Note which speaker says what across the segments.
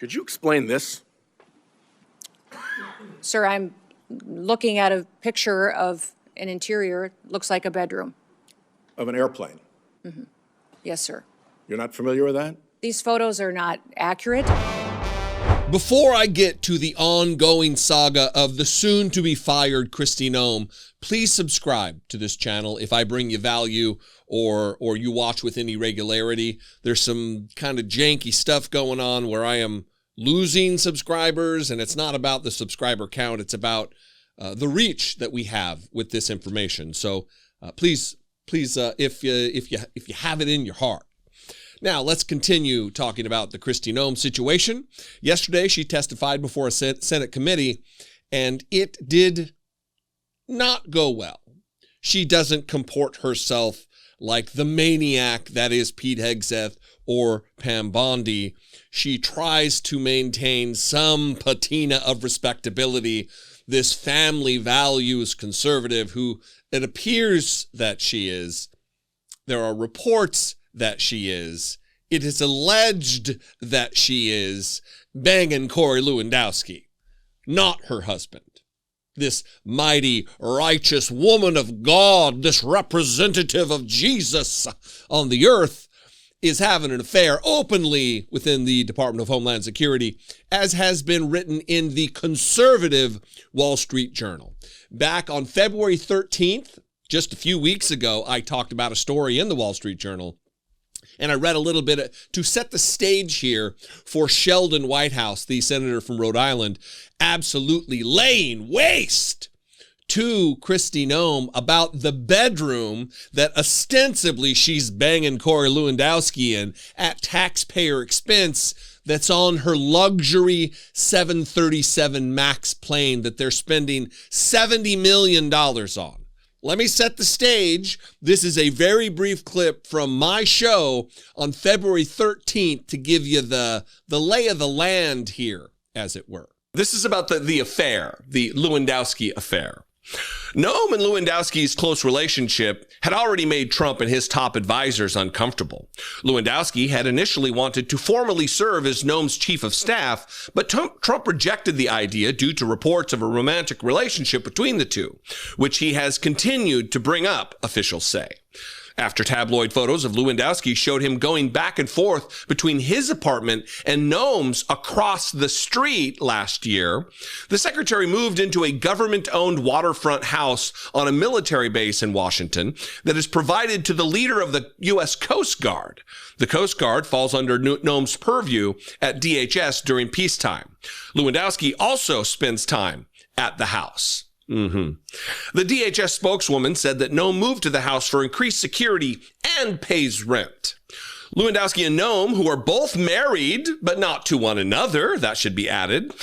Speaker 1: Could you explain this?
Speaker 2: Sir, I'm looking at a picture of an interior. It looks like a bedroom.
Speaker 1: Of an airplane?
Speaker 2: Mm-hmm. Yes, sir.
Speaker 1: You're not familiar with that?
Speaker 2: These photos are not accurate.
Speaker 3: Before I get to the ongoing saga of the soon-to-be-fired Kristi Noem, please subscribe to this channel if I bring you value or you watch with any regularity. There's some kind of janky stuff going on where I am losing subscribers, and it's not about the subscriber count. It's about the reach that we have with this information. So please, if you have it in your heart. Now, let's continue talking about the Kristi Noem situation. Yesterday, she testified before a Senate committee, and it did not go well. She doesn't comport herself like the maniac that is Pete Hegseth or Pam Bondi. She tries to maintain some patina of respectability, this family values conservative who it appears that she is. There are reports that she is. It is alleged that she is banging Corey Lewandowski, not her husband. This mighty, righteous woman of God, this representative of Jesus on the earth, is having an affair openly within the Department of Homeland Security, as has been written in the conservative Wall Street Journal. Back on February 13th, just a few weeks ago, I talked about a story in the Wall Street Journal, and I read a little bit to set the stage here for Sheldon Whitehouse, the senator from Rhode Island, absolutely laying waste to Kristi Noem about the bedroom that ostensibly she's banging Corey Lewandowski in at taxpayer expense, that's on her luxury 737 MAX plane that they're spending $70 million on. Let me set the stage. This is a very brief clip from my show on February 13th to give you the lay of the land here, as it were. This is about the affair, the Lewandowski affair. Noem and Lewandowski's close relationship had already made Trump and his top advisors uncomfortable. Lewandowski had initially wanted to formally serve as Noem's chief of staff, but Trump rejected the idea due to reports of a romantic relationship between the two, which he has continued to bring up, officials say. After tabloid photos of Lewandowski showed him going back and forth between his apartment and Noem's across the street last year, the secretary moved into a government-owned waterfront house on a military base in Washington that is provided to the leader of the U.S. Coast Guard. The Coast Guard falls under Noem's purview at DHS during peacetime. Lewandowski also spends time at the house. The DHS spokeswoman said that Noem moved to the house for increased security and pays rent. Lewandowski and Noem, who are both married, but not to one another, that should be added,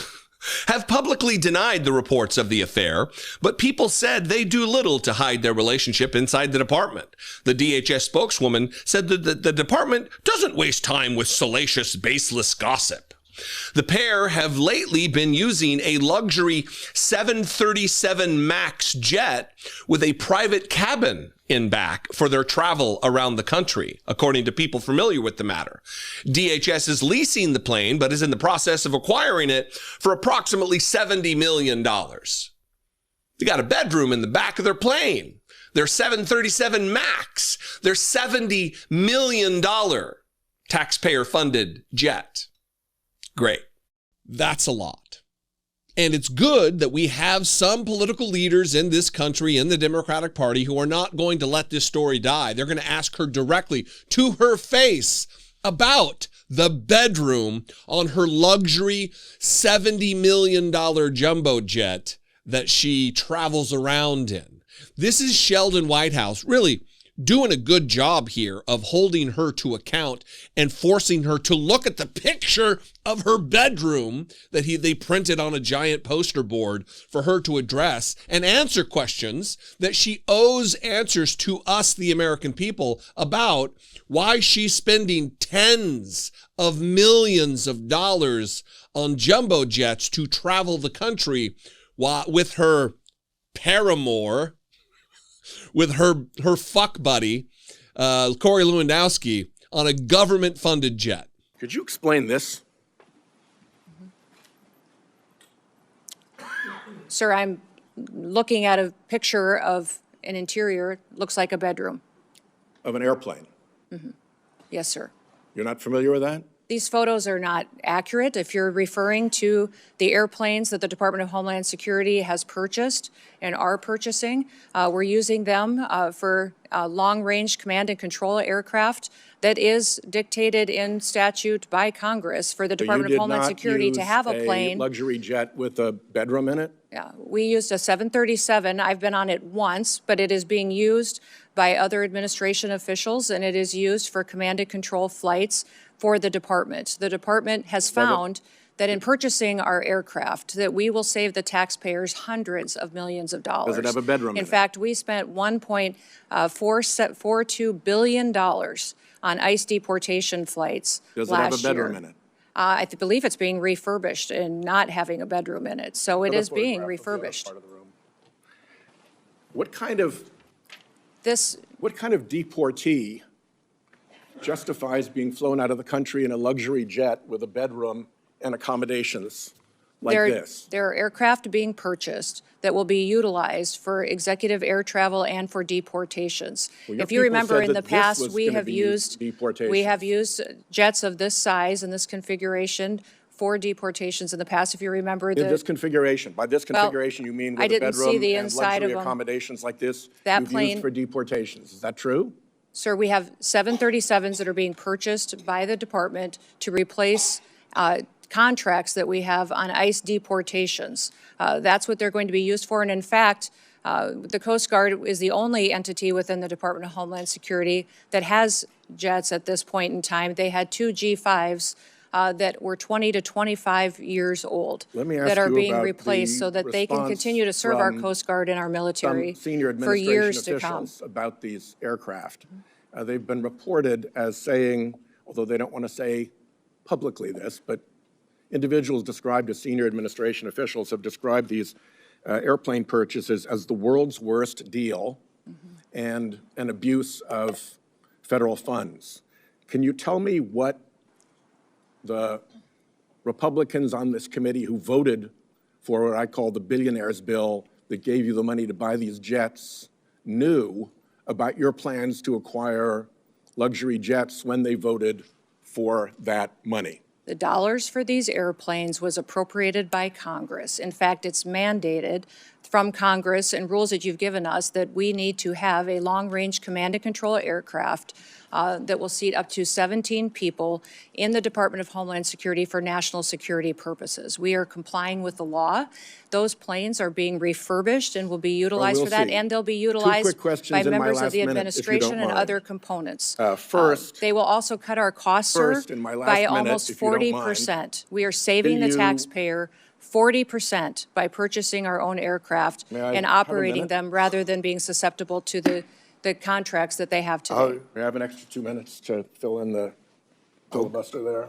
Speaker 3: have publicly denied the reports of the affair, but people said they do little to hide their relationship inside the department. The DHS spokeswoman said that the department doesn't waste time with salacious, baseless gossip. The pair have lately been using a luxury 737 MAX jet with a private cabin in back for their travel around the country, according to people familiar with the matter. DHS is leasing the plane, but is in the process of acquiring it for approximately $70 million. They got a bedroom in the back of their plane. Their 737 MAX, their $70 million taxpayer-funded jet. Great. That's a lot. And it's good that we have some political leaders in this country, in the Democratic Party, who are not going to let this story die. They're going to ask her directly to her face about the bedroom on her luxury $70 million jumbo jet that she travels around in. This is Sheldon Whitehouse really doing a good job here of holding her to account and forcing her to look at the picture of her bedroom that they printed on a giant poster board for her to address and answer questions that she owes answers to us, the American people, about why she's spending tens of millions of dollars on jumbo jets to travel the country with her paramour, with her fuck buddy, Corey Lewandowski, on a government-funded jet.
Speaker 1: Could you explain this?
Speaker 2: Sir, I'm looking at a picture of an interior, looks like a bedroom.
Speaker 1: Of an airplane.
Speaker 2: Yes, sir.
Speaker 1: You're not familiar with that?
Speaker 2: These photos are not accurate. If you're referring to the airplanes that the Department of Homeland Security has purchased and are purchasing, we're using them for long-range command and control aircraft that is dictated in statute by Congress for the Department of Homeland Security to have a plane.
Speaker 1: You did not use a luxury jet with a bedroom in it?
Speaker 2: Yeah, we used a 737. I've been on it once, but it is being used by other administration officials, and it is used for command and control flights for the department. The department has found that in purchasing our aircraft, that we will save the taxpayers hundreds of millions of dollars.
Speaker 1: Does it have a bedroom in it?
Speaker 2: In fact, we spent $1.442 billion on ICE deportation flights last year.
Speaker 1: Does it have a bedroom in it?
Speaker 2: I believe it's being refurbished and not having a bedroom in it. So it is being refurbished.
Speaker 1: What kind of deportee justifies being flown out of the country in a luxury jet with a bedroom and accommodations like this?
Speaker 2: There are aircraft being purchased that will be utilized for executive air travel and for deportations.
Speaker 1: Well,
Speaker 2: if you remember,
Speaker 1: said
Speaker 2: in the
Speaker 1: that this
Speaker 2: past,
Speaker 1: was
Speaker 2: we
Speaker 1: gonna
Speaker 2: have
Speaker 1: be
Speaker 2: used
Speaker 1: deportation.
Speaker 2: jets of this size and this configuration for deportations in the past. If you remember,
Speaker 1: In this configuration, by this configuration, you mean
Speaker 2: I
Speaker 1: with a
Speaker 2: didn't see
Speaker 1: bedroom
Speaker 2: the
Speaker 1: and
Speaker 2: inside of
Speaker 1: luxury
Speaker 2: them.
Speaker 1: accommodations like this
Speaker 2: That
Speaker 1: you've
Speaker 2: plane-
Speaker 1: used for deportations. Is that true?
Speaker 2: Sir, we have 737s that are being purchased by the department to replace contracts that we have on ICE deportations. That's what they're going to be used for. And in fact, the Coast Guard is the only entity within the Department of Homeland Security that has jets at this point in time. They had two G5s that were 20 to 25 years old
Speaker 1: Let me ask
Speaker 2: that are
Speaker 1: you
Speaker 2: being
Speaker 1: about
Speaker 2: replaced
Speaker 1: the
Speaker 2: so that they can
Speaker 1: response
Speaker 2: continue to serve our
Speaker 1: from
Speaker 2: Coast Guard and our military
Speaker 1: Some senior
Speaker 2: for
Speaker 1: administration
Speaker 2: years to come.
Speaker 1: officials about these aircraft. They've been reported as saying, although they don't want to say publicly this, but individuals described as senior administration officials have described these airplane purchases as the world's worst deal and an abuse of federal funds. Can you tell me what the Republicans on this committee who voted for what I call the billionaires bill that gave you the money to buy these jets knew about your plans to acquire luxury jets when they voted for that money?
Speaker 2: The dollars for these airplanes was appropriated by Congress. In fact, it's mandated from Congress and rules that you've given us that we need to have a long-range command and control aircraft that will seat up to 17 people in the Department of Homeland Security for national security purposes. We are complying with the law. Those planes are being refurbished and will be utilized for that,
Speaker 1: see.
Speaker 2: and they'll be utilized by
Speaker 1: in my
Speaker 2: members of
Speaker 1: last
Speaker 2: the
Speaker 1: minute, if you don't
Speaker 2: administration and
Speaker 1: mind.
Speaker 2: other components.
Speaker 1: First,
Speaker 2: They will also cut our costs, sir,
Speaker 1: First, in my last
Speaker 2: by
Speaker 1: minute,
Speaker 2: almost
Speaker 1: if you don't mind,
Speaker 2: 40%. We are saving the
Speaker 1: you-
Speaker 2: taxpayer 40% by purchasing our own aircraft
Speaker 1: May I
Speaker 2: and
Speaker 1: have a
Speaker 2: operating
Speaker 1: minute?
Speaker 2: them rather than being susceptible to the contracts that they have today.
Speaker 1: may I have an extra 2 minutes to fill in the filibuster there?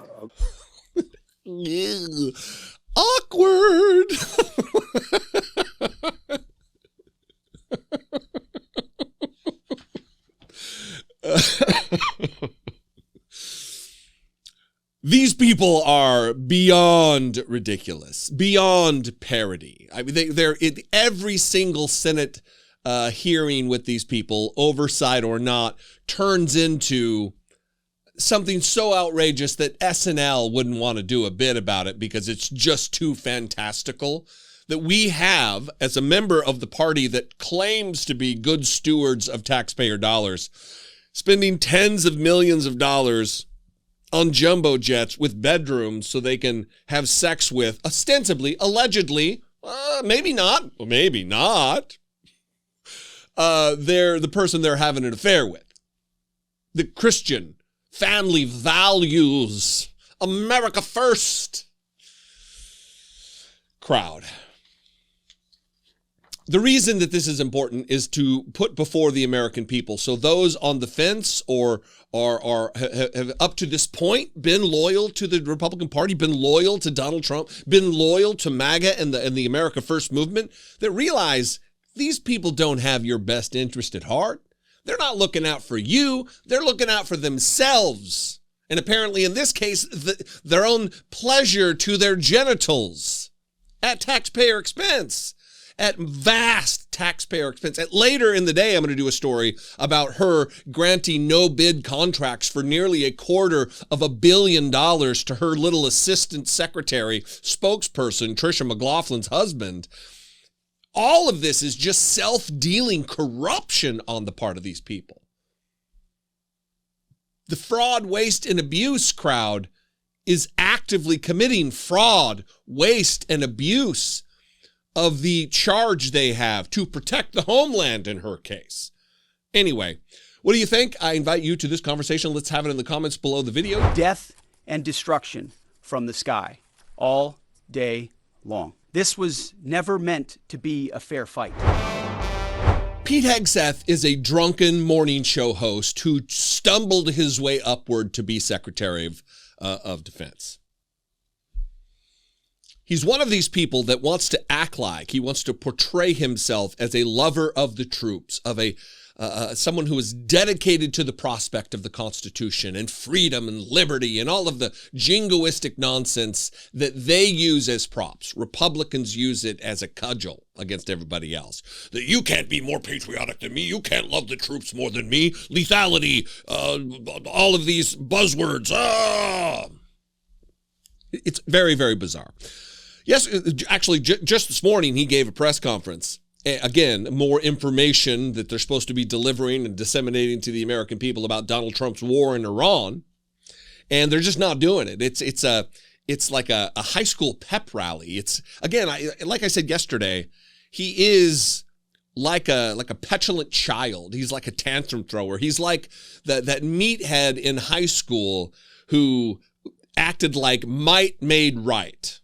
Speaker 3: Ew. Awkward. These people are beyond ridiculous, beyond parody. I mean, they're in every single Senate hearing with these people, oversight or not, turns into something so outrageous that SNL wouldn't want to do a bit about it because it's just too fantastical. That we have, as a member of the party that claims to be good stewards of taxpayer dollars, spending tens of millions of dollars on jumbo jets with bedrooms so they can have sex with, ostensibly, allegedly, maybe not, they're the person they're having an affair with. The Christian family values, America first crowd. The reason that this is important is to put before the American people, so those on the fence or have up to this point been loyal to the Republican Party, been loyal to Donald Trump, been loyal to MAGA and the America First movement, that realize these people don't have your best interest at heart. They're not looking out for you. They're looking out for themselves. And apparently in this case, their own pleasure to their genitals. at taxpayer expense, at vast taxpayer expense. Later in the day, I'm going to do a story about her granting no-bid contracts for nearly $250 million to her little assistant secretary, spokesperson, Tricia McLaughlin's husband. All of this is just self-dealing corruption on the part of these people. The fraud, waste, and abuse crowd is actively committing fraud, waste, and abuse of the charge they have to protect the homeland in her case. Anyway, what do you think? I invite you to this conversation. Let's have it in the comments below the video.
Speaker 4: Death and destruction from the sky all day long. This was never meant to be a fair fight.
Speaker 3: Pete Hegseth is a drunken morning show host who stumbled his way upward to be Secretary of Defense. He's one of these people that wants to act like, he wants to portray himself as a lover of the troops, of someone who is dedicated to the prospect of the Constitution and freedom and liberty and all of the jingoistic nonsense that they use as props. Republicans use it as a cudgel against everybody else. That you can't be more patriotic than me. You can't love the troops more than me. Lethality, all of these buzzwords. It's very, very bizarre. Yes, actually, just this morning, he gave a press conference. Again, more information that they're supposed to be delivering and disseminating to the American people about Donald Trump's war in Iran. And they're just not doing it. It's like a high school pep rally. It's, again, like I said yesterday, he is like a petulant child. He's like a tantrum thrower. He's like that meathead in high school who acted like might made right.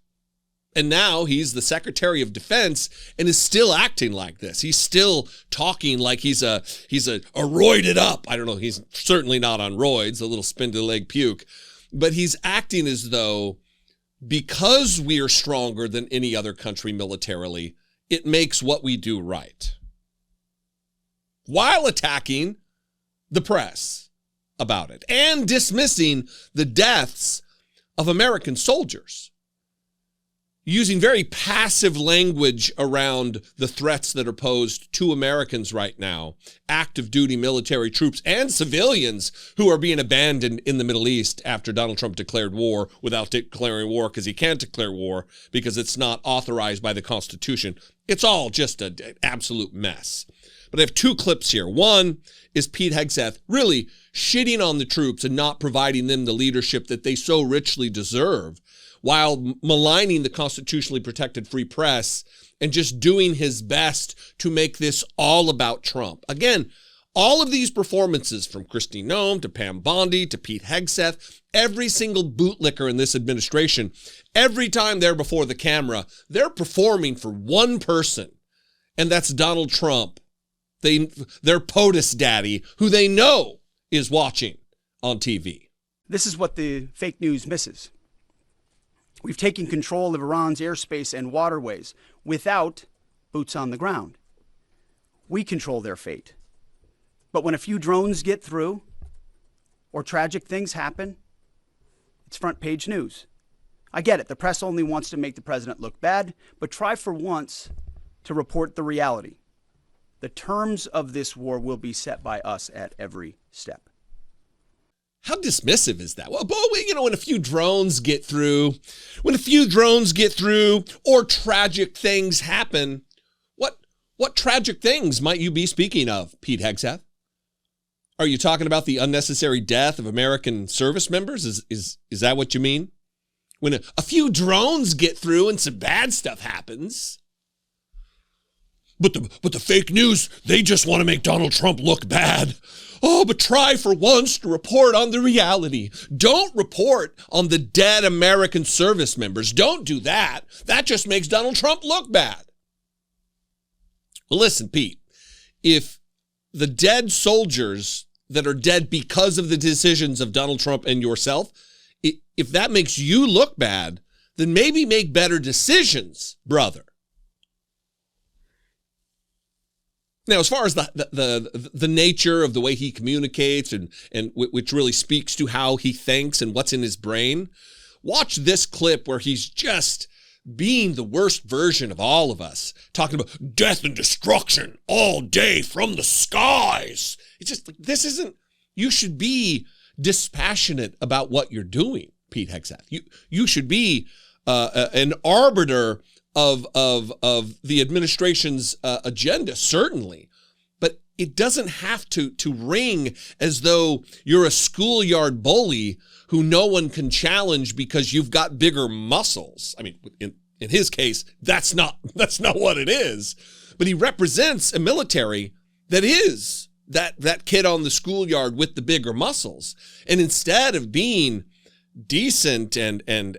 Speaker 3: And now he's the Secretary of Defense and is still acting like this. He's still talking like he's a roided up. I don't know. He's certainly not on roids, a little spindly leg puke, but he's acting as though because we are stronger than any other country militarily, it makes what we do right. While attacking the press about it and dismissing the deaths of American soldiers, using very passive language around the threats that are posed to Americans right now, active duty military troops and civilians who are being abandoned in the Middle East after Donald Trump declared war without declaring war because he can't declare war because it's not authorized by the Constitution. It's all just an absolute mess. But I have two clips here. One is Pete Hegseth really shitting on the troops and not providing them the leadership that they so richly deserve, while maligning the constitutionally protected free press and just doing his best to make this all about Trump. Again, all of these performances from Kristi Noem to Pam Bondi to Pete Hegseth, every single bootlicker in this administration, every time they're before the camera, they're performing for one person, and that's Donald Trump, their POTUS daddy, who they know is watching on TV.
Speaker 4: This is what the fake news misses. We've taken control of Iran's airspace and waterways without boots on the ground. We control their fate. But when a few drones get through or tragic things happen, it's front page news. I get it. The press only wants to make the president look bad, but try for once to report the reality. The terms of this war will be set by us at every step.
Speaker 3: How dismissive is that? Well, when a few drones get through, or tragic things happen, what tragic things might you be speaking of, Pete Hegseth? Are you talking about the unnecessary death of American service members? Is that what you mean? When a few drones get through and some bad stuff happens. But the fake news, they just want to make Donald Trump look bad. Oh, but try for once to report on the reality. Don't report on the dead American service members. Don't do that. That just makes Donald Trump look bad. Well, listen, Pete, if the dead soldiers that are dead because of the decisions of Donald Trump and yourself, if that makes you look bad, then maybe make better decisions, brother. Now, as far as the nature of the way he communicates and which really speaks to how he thinks and what's in his brain, watch this clip where he's just being the worst version of all of us, talking about death and destruction all day from the skies. It's just like, this isn't, you should be dispassionate about what you're doing, Pete Hegseth. You should be an arbiter of the administration's agenda, certainly. But it doesn't have to ring as though you're a schoolyard bully who no one can challenge because you've got bigger muscles. I mean, in his case, that's not what it is. But he represents a military that is that kid on the schoolyard with the bigger muscles. And instead of being decent and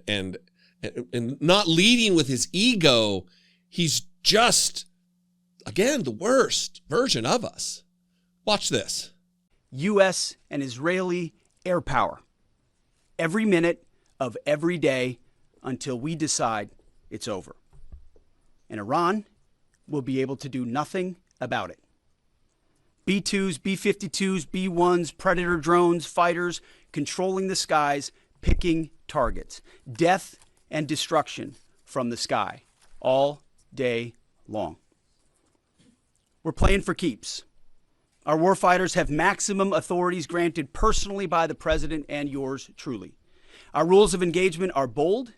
Speaker 3: not leading with his ego, he's just, again, the worst version of us. Watch this.
Speaker 4: U.S. and Israeli air power. Every minute of every day until we decide it's over. And Iran will be able to do nothing about it. B-2s, B-52s, B-1s, Predator drones, fighters, controlling the skies, picking targets. Death and destruction from the sky all day long. We're playing for keeps. Our warfighters have maximum authorities granted personally by the president and yours truly. Our rules of engagement are bold,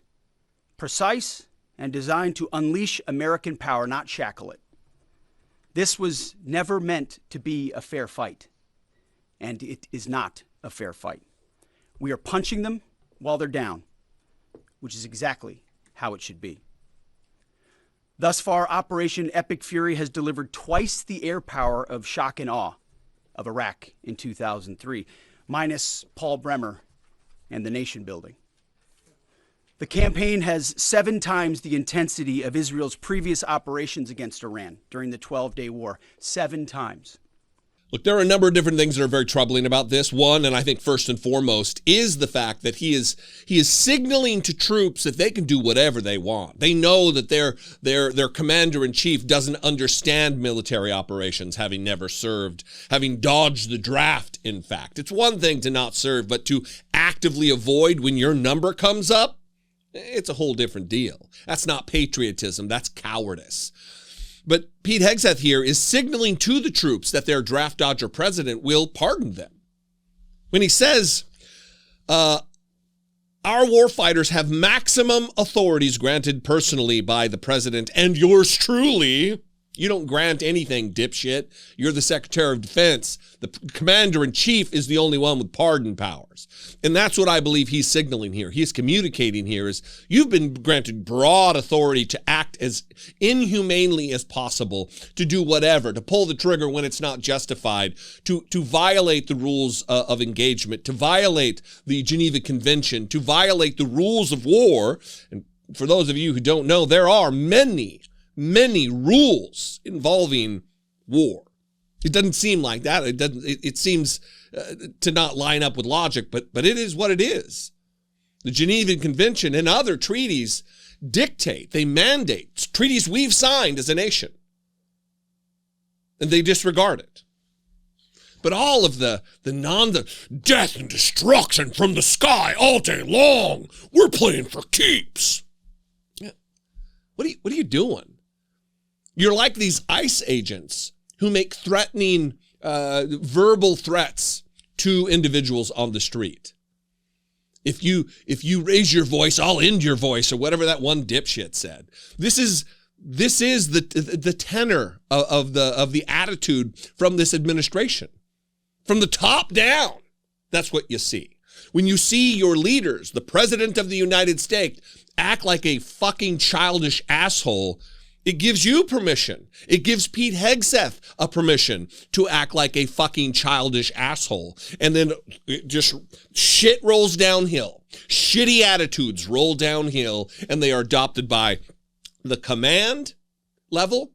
Speaker 4: precise, and designed to unleash American power, not shackle it. This was never meant to be a fair fight, and it is not a fair fight. We are punching them while they're down, which is exactly how it should be. Thus far, Operation Epic Fury has delivered twice the air power of shock and awe of Iraq in 2003, minus Paul Bremer and the nation building. The campaign has 7 times the intensity of Israel's previous operations against Iran during the 12-day war. 7 times.
Speaker 3: Look, there are a number of different things that are very troubling about this. One, and I think first and foremost, is the fact that he is signaling to troops that they can do whatever they want. They know that their commander-in-chief doesn't understand military operations, having never served, having dodged the draft, in fact. It's one thing to not serve, but to actively avoid when your number comes up, it's a whole different deal. That's not patriotism, that's cowardice. But Pete Hegseth here is signaling to the troops that their draft dodger president will pardon them. When he says, our warfighters have maximum authorities granted personally by the president and yours truly. You don't grant anything, dipshit. You're the Secretary of Defense. The Commander-in-Chief is the only one with pardon powers. And that's what I believe he's signaling here. He's communicating here is you've been granted broad authority to act as inhumanely as possible, to do whatever, to pull the trigger when it's not justified, to violate the rules of engagement, to violate the Geneva Convention, to violate the rules of war. And for those of you who don't know, there are many rules involving war. It doesn't seem like that. It seems to not line up with logic, but it is what it is. The Geneva Convention and other treaties dictate, they mandate, treaties we've signed as a nation. And they disregard it. But all of the death and destruction from the sky all day long, we're playing for keeps. Yeah. What are you doing? You're like these ICE agents who make threatening verbal threats to individuals on the street. If you raise your voice, I'll end your voice, or whatever that one dipshit said. This is the tenor of the attitude from this administration. From the top down, that's what you see. When you see your leaders, the President of the United States, act like a fucking childish asshole, it gives you permission. It gives Pete Hegseth a permission to act like a fucking childish asshole. And then just shit rolls downhill. Shitty attitudes roll downhill, and they are adopted by the command level,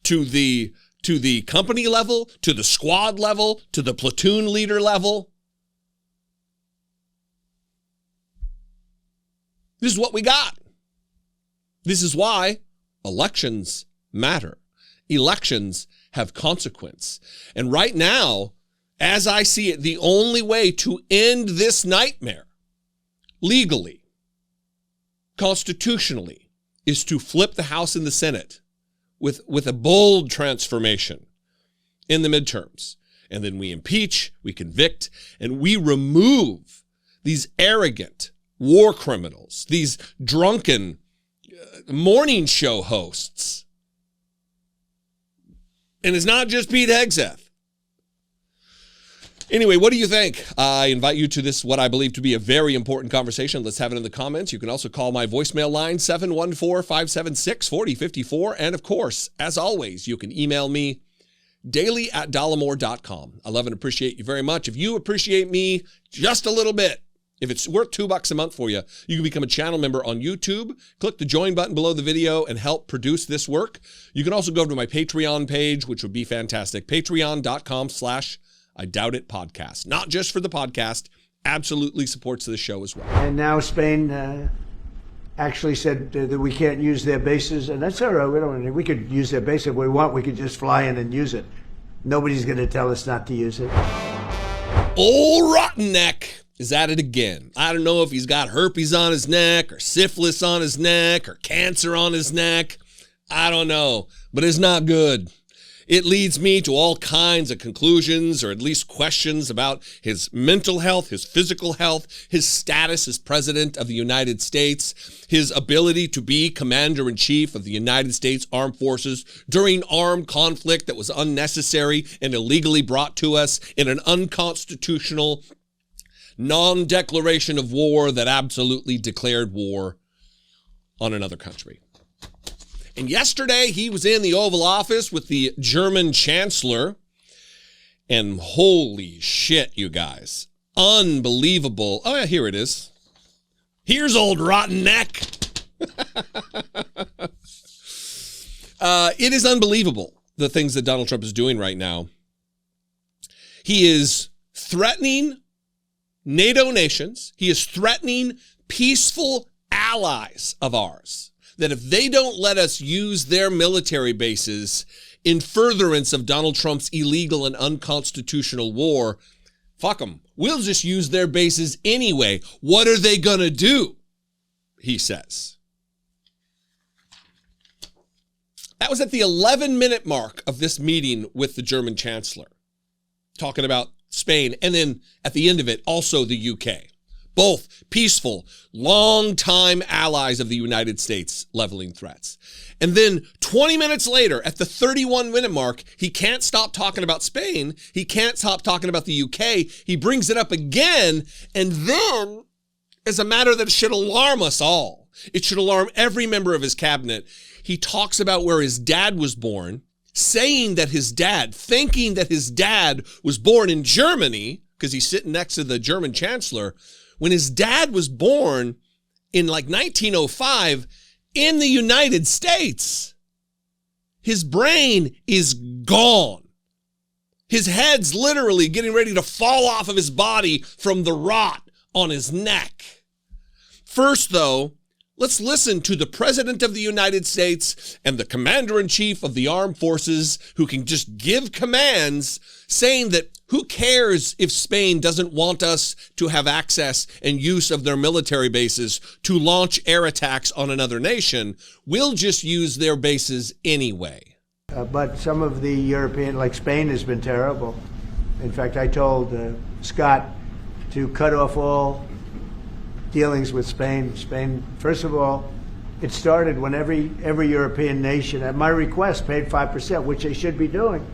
Speaker 3: to the company level, to the squad level, to the platoon leader level. This is what we got. This is why elections matter. Elections have consequence. And right now, as I see it, the only way to end this nightmare, legally, constitutionally, is to flip the House and the Senate with a bold transformation in the midterms. And then we impeach, we convict, and we remove these arrogant war criminals, these drunken morning show hosts. And it's not just Pete Hegseth. Anyway, what do you think? I invite you to this, what I believe to be a very important conversation. Let's have it in the comments. You can also call my voicemail line, 714-576-4054. And of course, as always, you can email me daily@dollemore.com. I love and appreciate you very much. If you appreciate me just a little bit, if it's worth $2 a month for you, you can become a channel member on YouTube. Click the join button below the video and help produce this work. You can also go to my Patreon page, which would be fantastic. Patreon.com/I Doubt It podcast. Not just for the podcast, absolutely supports the show as well.
Speaker 5: And now Spain actually said that we can't use their bases, and that's all right. We could use their base if we want. We could just fly in and use it. Nobody's going to tell us not to use it.
Speaker 3: Old Rotten Neck is at it again. I don't know if he's got herpes on his neck or syphilis on his neck or cancer on his neck. I don't know, but it's not good. It leads me to all kinds of conclusions, or at least questions about his mental health, his physical health, his status as president of the United States, his ability to be commander-in-chief of the United States Armed Forces during armed conflict that was unnecessary and illegally brought to us in an unconstitutional non-declaration of war that absolutely declared war on another country. And yesterday, he was in the Oval Office with the German Chancellor. And holy shit, you guys. Unbelievable. Oh, yeah, here it is. Here's old Rotten Neck. It is unbelievable, the things that Donald Trump is doing right now. He is threatening NATO nations. He is threatening peaceful allies of ours, that if they don't let us use their military bases in furtherance of Donald Trump's illegal and unconstitutional war, fuck them. We'll just use their bases anyway. What are they going to do? He says. That was at the 11-minute mark of this meeting with the German Chancellor, talking about Spain, and then at the end of it, also the UK. Both peaceful, long-time allies of the United States leveling threats. And then 20 minutes later, at the 31-minute mark, he can't stop talking about Spain. He can't stop talking about the UK. He brings it up again. And then, as a matter that should alarm us all, it should alarm every member of his cabinet, he talks about where his dad was born, saying that his dad, thinking that his dad was born in Germany, because he's sitting next to the German Chancellor, when his dad was born in like 1905 in the United States. His brain is gone. His head's literally getting ready to fall off of his body from the rot on his neck. First, though, let's listen to the President of the United States and the Commander-in-Chief of the Armed Forces, who can just give commands, saying that who cares if Spain doesn't want us to have access and use of their military bases to launch air attacks on another nation. We'll just use their bases anyway.
Speaker 5: But some of the European, like Spain, has been terrible. In fact, I told Scott to cut off all dealings with Spain. Spain, first of all, it started when every European nation, at my request, paid 5%, which they should be doing.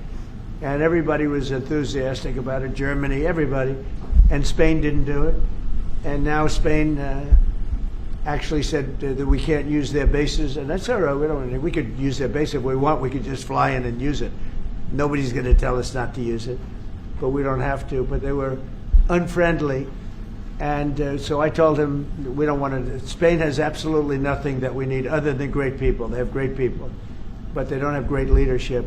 Speaker 5: And everybody was enthusiastic about it, Germany, everybody. And Spain didn't do it. And now Spain actually said that we can't use their bases, and that's all right. We could use their base if we want. We could just fly in and use it. Nobody's going to tell us not to use it, but we don't have to. But they were unfriendly. And so I told him we don't want to. Spain has absolutely nothing that we need other than great people. They have great people, but they don't have great leadership.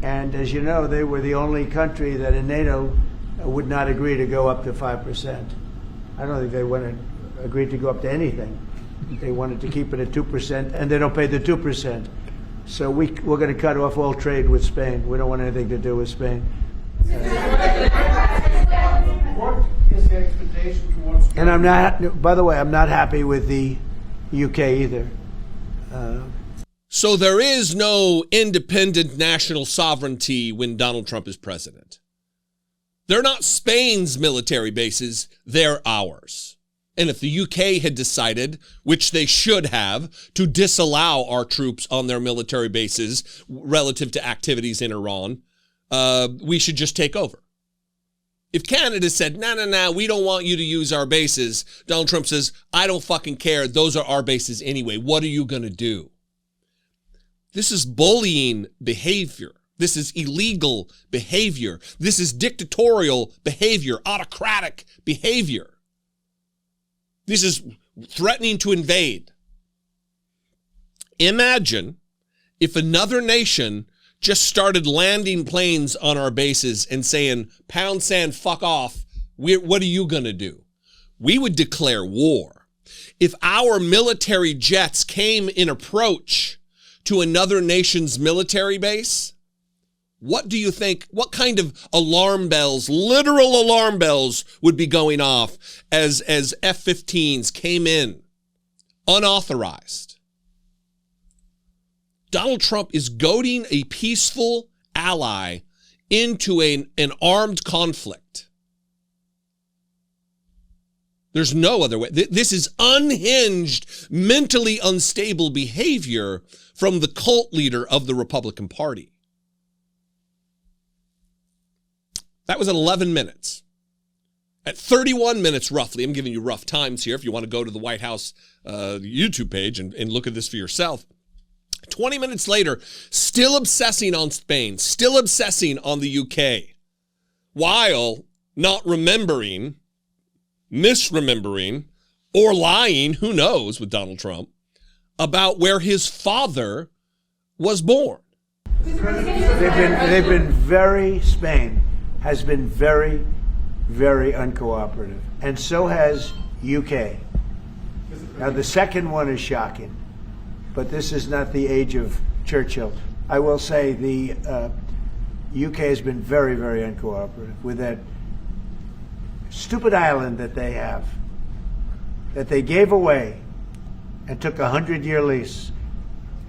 Speaker 5: And as you know, they were the only country that in NATO would not agree to go up to 5%. I don't think they agreed to go up to anything. They wanted to keep it at 2%, and they don't pay the 2%. So we're going to cut off all trade with Spain. We don't want anything to do with Spain.
Speaker 6: What is the expectation towards?
Speaker 5: And I'm not, by the way, I'm not happy with the UK either.
Speaker 3: So there is no independent national sovereignty when Donald Trump is president. They're not Spain's military bases, they're ours. And if the UK had decided, which they should have, to disallow our troops on their military bases relative to activities in Iran, we should just take over. If Canada said, no, we don't want you to use our bases, Donald Trump says, I don't fucking care. Those are our bases anyway. What are you going to do? This is bullying behavior. This is illegal behavior. This is dictatorial behavior, autocratic behavior. This is threatening to invade. Imagine if another nation just started landing planes on our bases and saying, pound sand, fuck off. What are you going to do? We would declare war. If our military jets came in approach to another nation's military base, what do you think, what kind of alarm bells, literal alarm bells, would be going off as F-15s came in unauthorized? Donald Trump is goading a peaceful ally into an armed conflict. There's no other way. This is unhinged, mentally unstable behavior from the cult leader of the Republican Party. That was at 11 minutes. At 31 minutes, roughly, I'm giving you rough times here if you want to go to the White House YouTube page and look at this for yourself. 20 minutes later, still obsessing on Spain, still obsessing on the UK, while not remembering, misremembering, or lying, who knows, with Donald Trump, about where his father was born.
Speaker 5: Spain has been very, very uncooperative. And so has UK. Now, the second one is shocking. But this is not the age of Churchill. I will say the UK has been very, very uncooperative with that stupid island that they have, that they gave away and took a 100-year lease,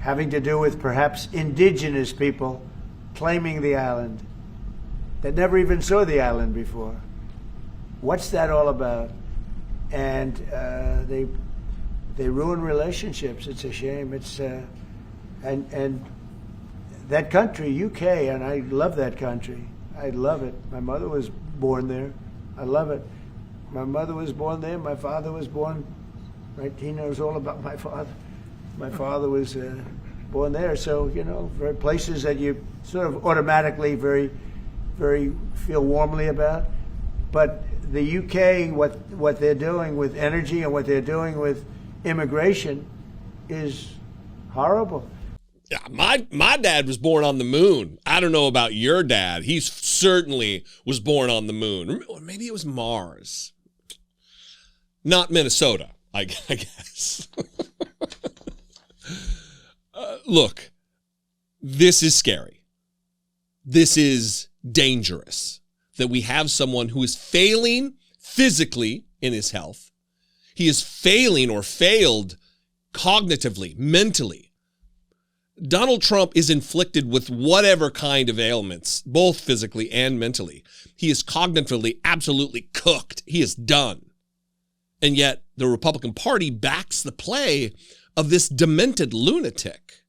Speaker 5: having to do with perhaps indigenous people claiming the island that never even saw the island before. What's that all about? And they ruin relationships. It's a shame. It's and that country, UK, and I love that country. I love it. My mother was born there. I love it. My mother was born there. My father was born. Right? He knows all about my father. My father was born there. So very places that you sort of automatically very feel warmly about. But the UK, what they're doing with energy and what they're doing with immigration is horrible.
Speaker 3: Yeah, my dad was born on the moon. I don't know about your dad. He certainly was born on the moon. Or maybe it was Mars. Not Minnesota, I guess. Look, this is scary. This is dangerous that we have someone who is failing physically in his health. He is failing or failed cognitively, mentally. Donald Trump is inflicted with whatever kind of ailments, both physically and mentally. He is cognitively absolutely cooked. He is done. And yet the Republican Party backs the play of this demented lunatic.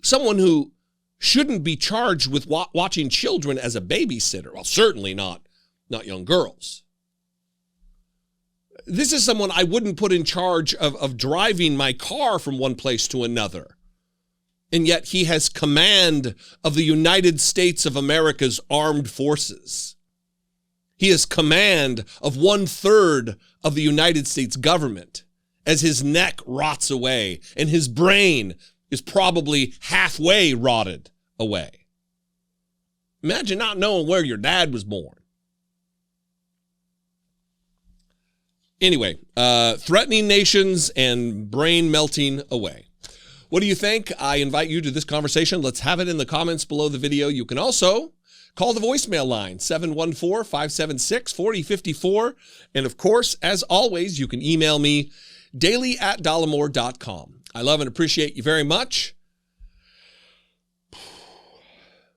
Speaker 3: Someone who shouldn't be charged with watching children as a babysitter. Well, certainly not young girls. This is someone I wouldn't put in charge of driving my car from one place to another. And yet he has command of the United States of America's armed forces. He has command of 1/3 of the United States government as his neck rots away and his brain is probably halfway rotted away. Imagine not knowing where your dad was born. Anyway, threatening nations and brain melting away. What do you think? I invite you to this conversation. Let's have it in the comments below the video. You can also call the voicemail line, 714-576-4054. And of course, as always, you can email me, daily@dollemore.com. I love and appreciate you very much.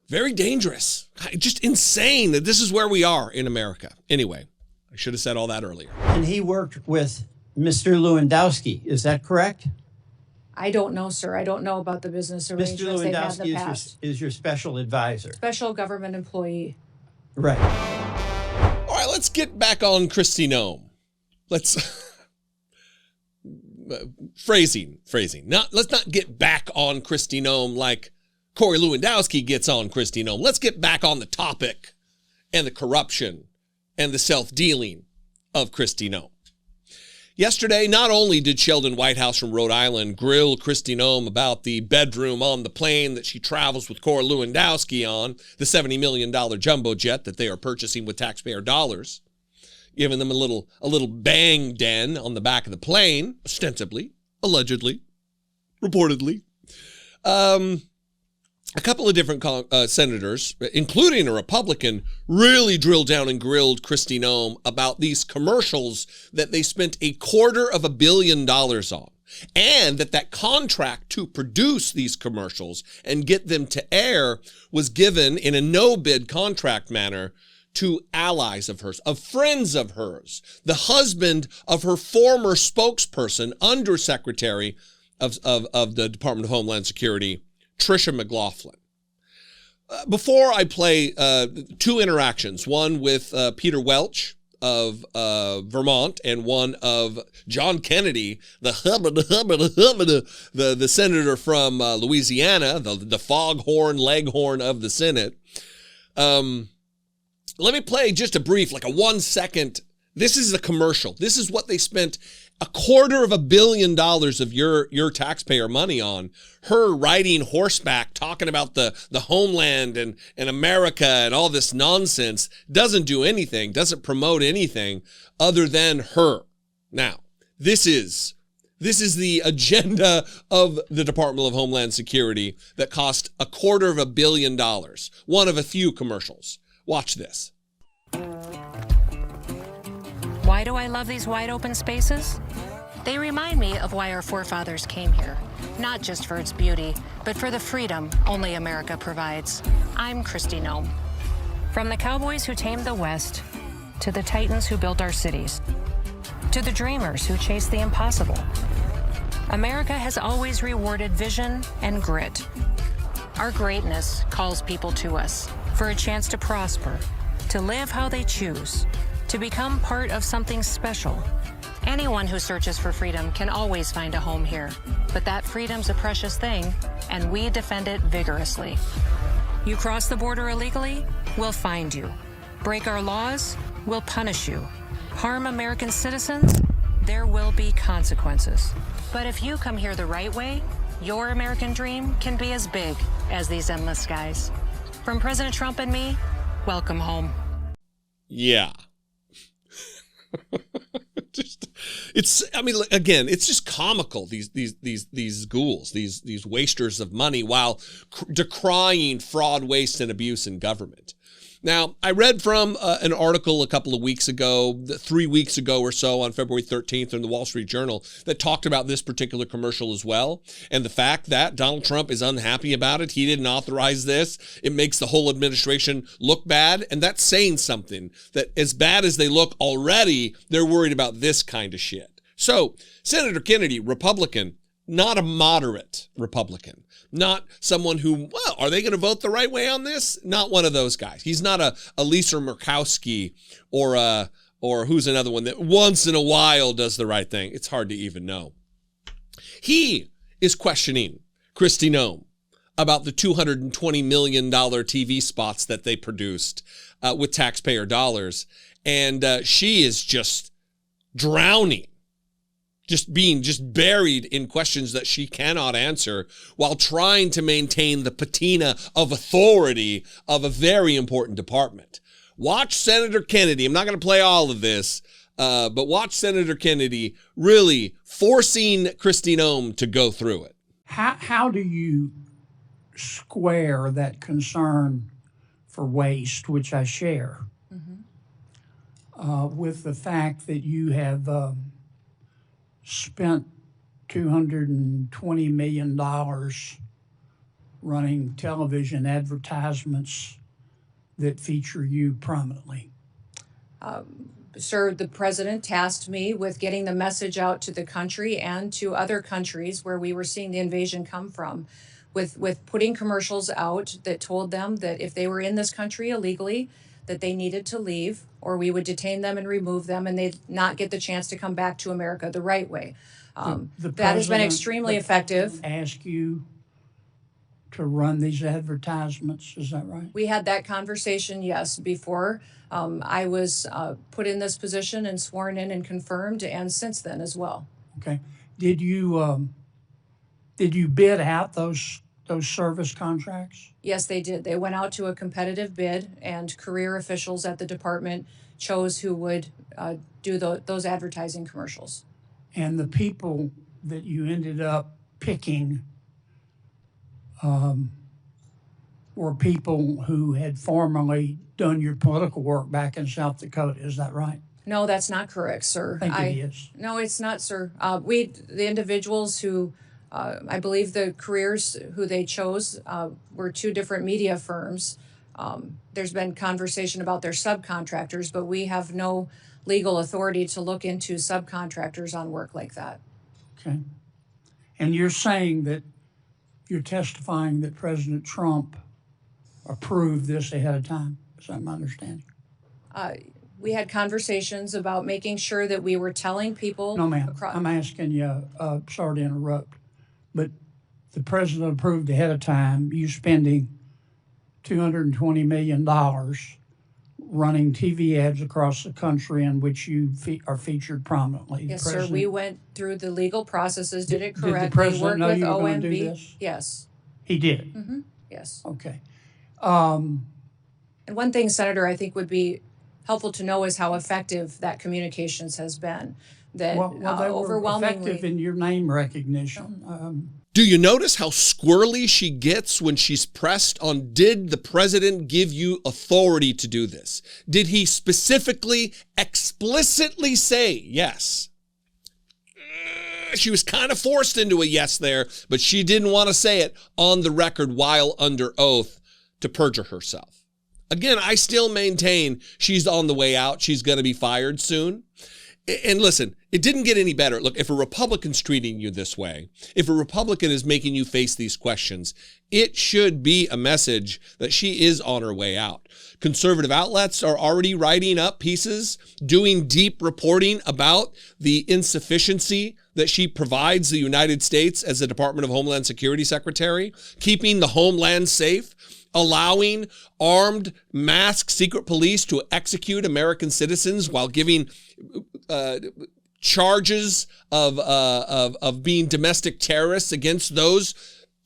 Speaker 3: Very dangerous. Just insane that this is where we are in America. Anyway, I should have said all that earlier.
Speaker 7: And he worked with Mr. Lewandowski. Is that correct?
Speaker 2: I don't know, sir. I don't know about the business
Speaker 7: Mr.
Speaker 2: arrangements they've had in the
Speaker 7: Lewandowski
Speaker 2: past.
Speaker 7: is your special advisor.
Speaker 2: Special government employee.
Speaker 7: Right.
Speaker 3: All right, let's get back on Kristi Noem. Let's phrasing. Let's not get back on Kristi Noem like Corey Lewandowski gets on Kristi Noem. Let's get back on the topic and the corruption and the self-dealing of Kristi Noem. Yesterday, not only did Sheldon Whitehouse from Rhode Island grill Kristi Noem about the bedroom on the plane that she travels with Corey Lewandowski on, the $70 million jumbo jet that they are purchasing with taxpayer dollars, giving them a little bang den on the back of the plane, ostensibly, allegedly, reportedly. A couple of different senators, including a Republican, really drilled down and grilled Kristi Noem about these commercials that they spent $250 million on, and that contract to produce these commercials and get them to air was given in a no-bid contract manner to allies of hers, of friends of hers, the husband of her former spokesperson, undersecretary of the Department of Homeland Security, Tricia McLaughlin. Before I play two interactions, one with Peter Welch of Vermont and one of John Kennedy, the senator from Louisiana, the foghorn leghorn of the Senate. Let me play just a brief, like a 1 second. This is a commercial. This is what they spent $250 million of your taxpayer money on. Her riding horseback, talking about the homeland and America and all this nonsense, doesn't do anything, doesn't promote anything other than her. Now, this is the agenda of the Department of Homeland Security that cost $250 million. One of a few commercials. Watch this.
Speaker 8: Why do I love these wide open spaces? They remind me of why our forefathers came here, not just for its beauty, but for the freedom only America provides. I'm Kristi Noem. From the cowboys who tamed the West, to the titans who built our cities, to the dreamers who chased the impossible, America has always rewarded vision and grit. Our greatness calls people to us for a chance to prosper, to live how they choose, to become part of something special. Anyone who searches for freedom can always find a home here, but that freedom's a precious thing, and we defend it vigorously. You cross the border illegally, we'll find you. Break our laws, we'll punish you. Harm American citizens, there will be consequences. But if you come here the right way, your American dream can be as big as these endless skies. From President Trump and me, welcome home.
Speaker 3: Yeah. It's just comical, these ghouls, these wasters of money, while decrying fraud, waste, and abuse in government. Now, I read from an article a couple of weeks ago, 3 weeks ago or so, on February 13th in the Wall Street Journal, that talked about this particular commercial as well, and the fact that Donald Trump is unhappy about it. He didn't authorize this. It makes the whole administration look bad, and that's saying something, that as bad as they look already, they're worried about this kind of shit. So, Senator Kennedy, Republican, not a moderate Republican. Not someone who, well, are they going to vote the right way on this? Not one of those guys. He's not a Lisa Murkowski or who's another one that once in a while does the right thing. It's hard to even know. He is questioning Kristi Noem about the $220 million TV spots that they produced with taxpayer dollars. And she is just drowning. Being buried in questions that she cannot answer while trying to maintain the patina of authority of a very important department. Watch Senator Kennedy. I'm not going to play all of this, but watch Senator Kennedy really forcing Kristi Noem to go through it.
Speaker 9: How do you square that concern for waste, which I share, with the fact that you have spent $220 million running television advertisements that feature you prominently?
Speaker 2: Sir, the president tasked me with getting the message out to the country and to other countries where we were seeing the invasion come from, with putting commercials out that told them that if they were in this country illegally, that they needed to leave, or we would detain them and remove them, and they'd not get the chance to come back to America the right way. That has been extremely effective.
Speaker 9: Ask you to run these advertisements, is that right?
Speaker 2: We had that conversation, yes, before I was put in this position and sworn in and confirmed, and since then as well.
Speaker 9: Okay. Did you bid out those service contracts?
Speaker 2: Yes, they did. They went out to a competitive bid, and career officials at the department chose who would do those advertising commercials.
Speaker 9: And the people that you ended up picking were people who had formerly done your political work back in South Dakota, is that right?
Speaker 2: No, that's not correct, sir.
Speaker 9: I think it is.
Speaker 2: No, it's not, sir. The individuals who, I believe the careers who they chose were two different media firms. There's been conversation about their subcontractors, but we have no legal authority to look into subcontractors on work like that.
Speaker 9: Okay. And you're saying that you're testifying that President Trump approved this ahead of time. Is that my understanding?
Speaker 2: We had conversations about making sure that we were telling people.
Speaker 9: No, ma'am. I'm asking you, sorry to interrupt, but the president approved ahead of time you spending $220 million running TV ads across the country in which you are featured prominently.
Speaker 2: Yes, sir. We went through the legal processes, did it correctly.
Speaker 9: Did the president know
Speaker 2: worked with
Speaker 9: you were going to do
Speaker 2: OMB.
Speaker 9: this?
Speaker 2: Yes.
Speaker 9: He did?
Speaker 2: Mm-hmm. Yes.
Speaker 9: Okay.
Speaker 2: And one thing, Senator, I think would be helpful to know is how effective that communications has been. That
Speaker 9: Well, they were
Speaker 2: overwhelmingly
Speaker 9: effective in your name recognition.
Speaker 3: Do you notice how squirrely she gets when she's pressed on, did the president give you authority to do this? Did he specifically, explicitly say yes? She was kind of forced into a yes there, but she didn't want to say it on the record while under oath to perjure herself. Again, I still maintain she's on the way out. She's going to be fired soon. And listen, it didn't get any better. Look, if a Republican's treating you this way, if a Republican is making you face these questions, it should be a message that she is on her way out. Conservative outlets are already writing up pieces, doing deep reporting about the insufficiency that she provides the United States as the Department of Homeland Security Secretary, keeping the homeland safe, allowing armed, masked secret police to execute American citizens while giving charges of being domestic terrorists against those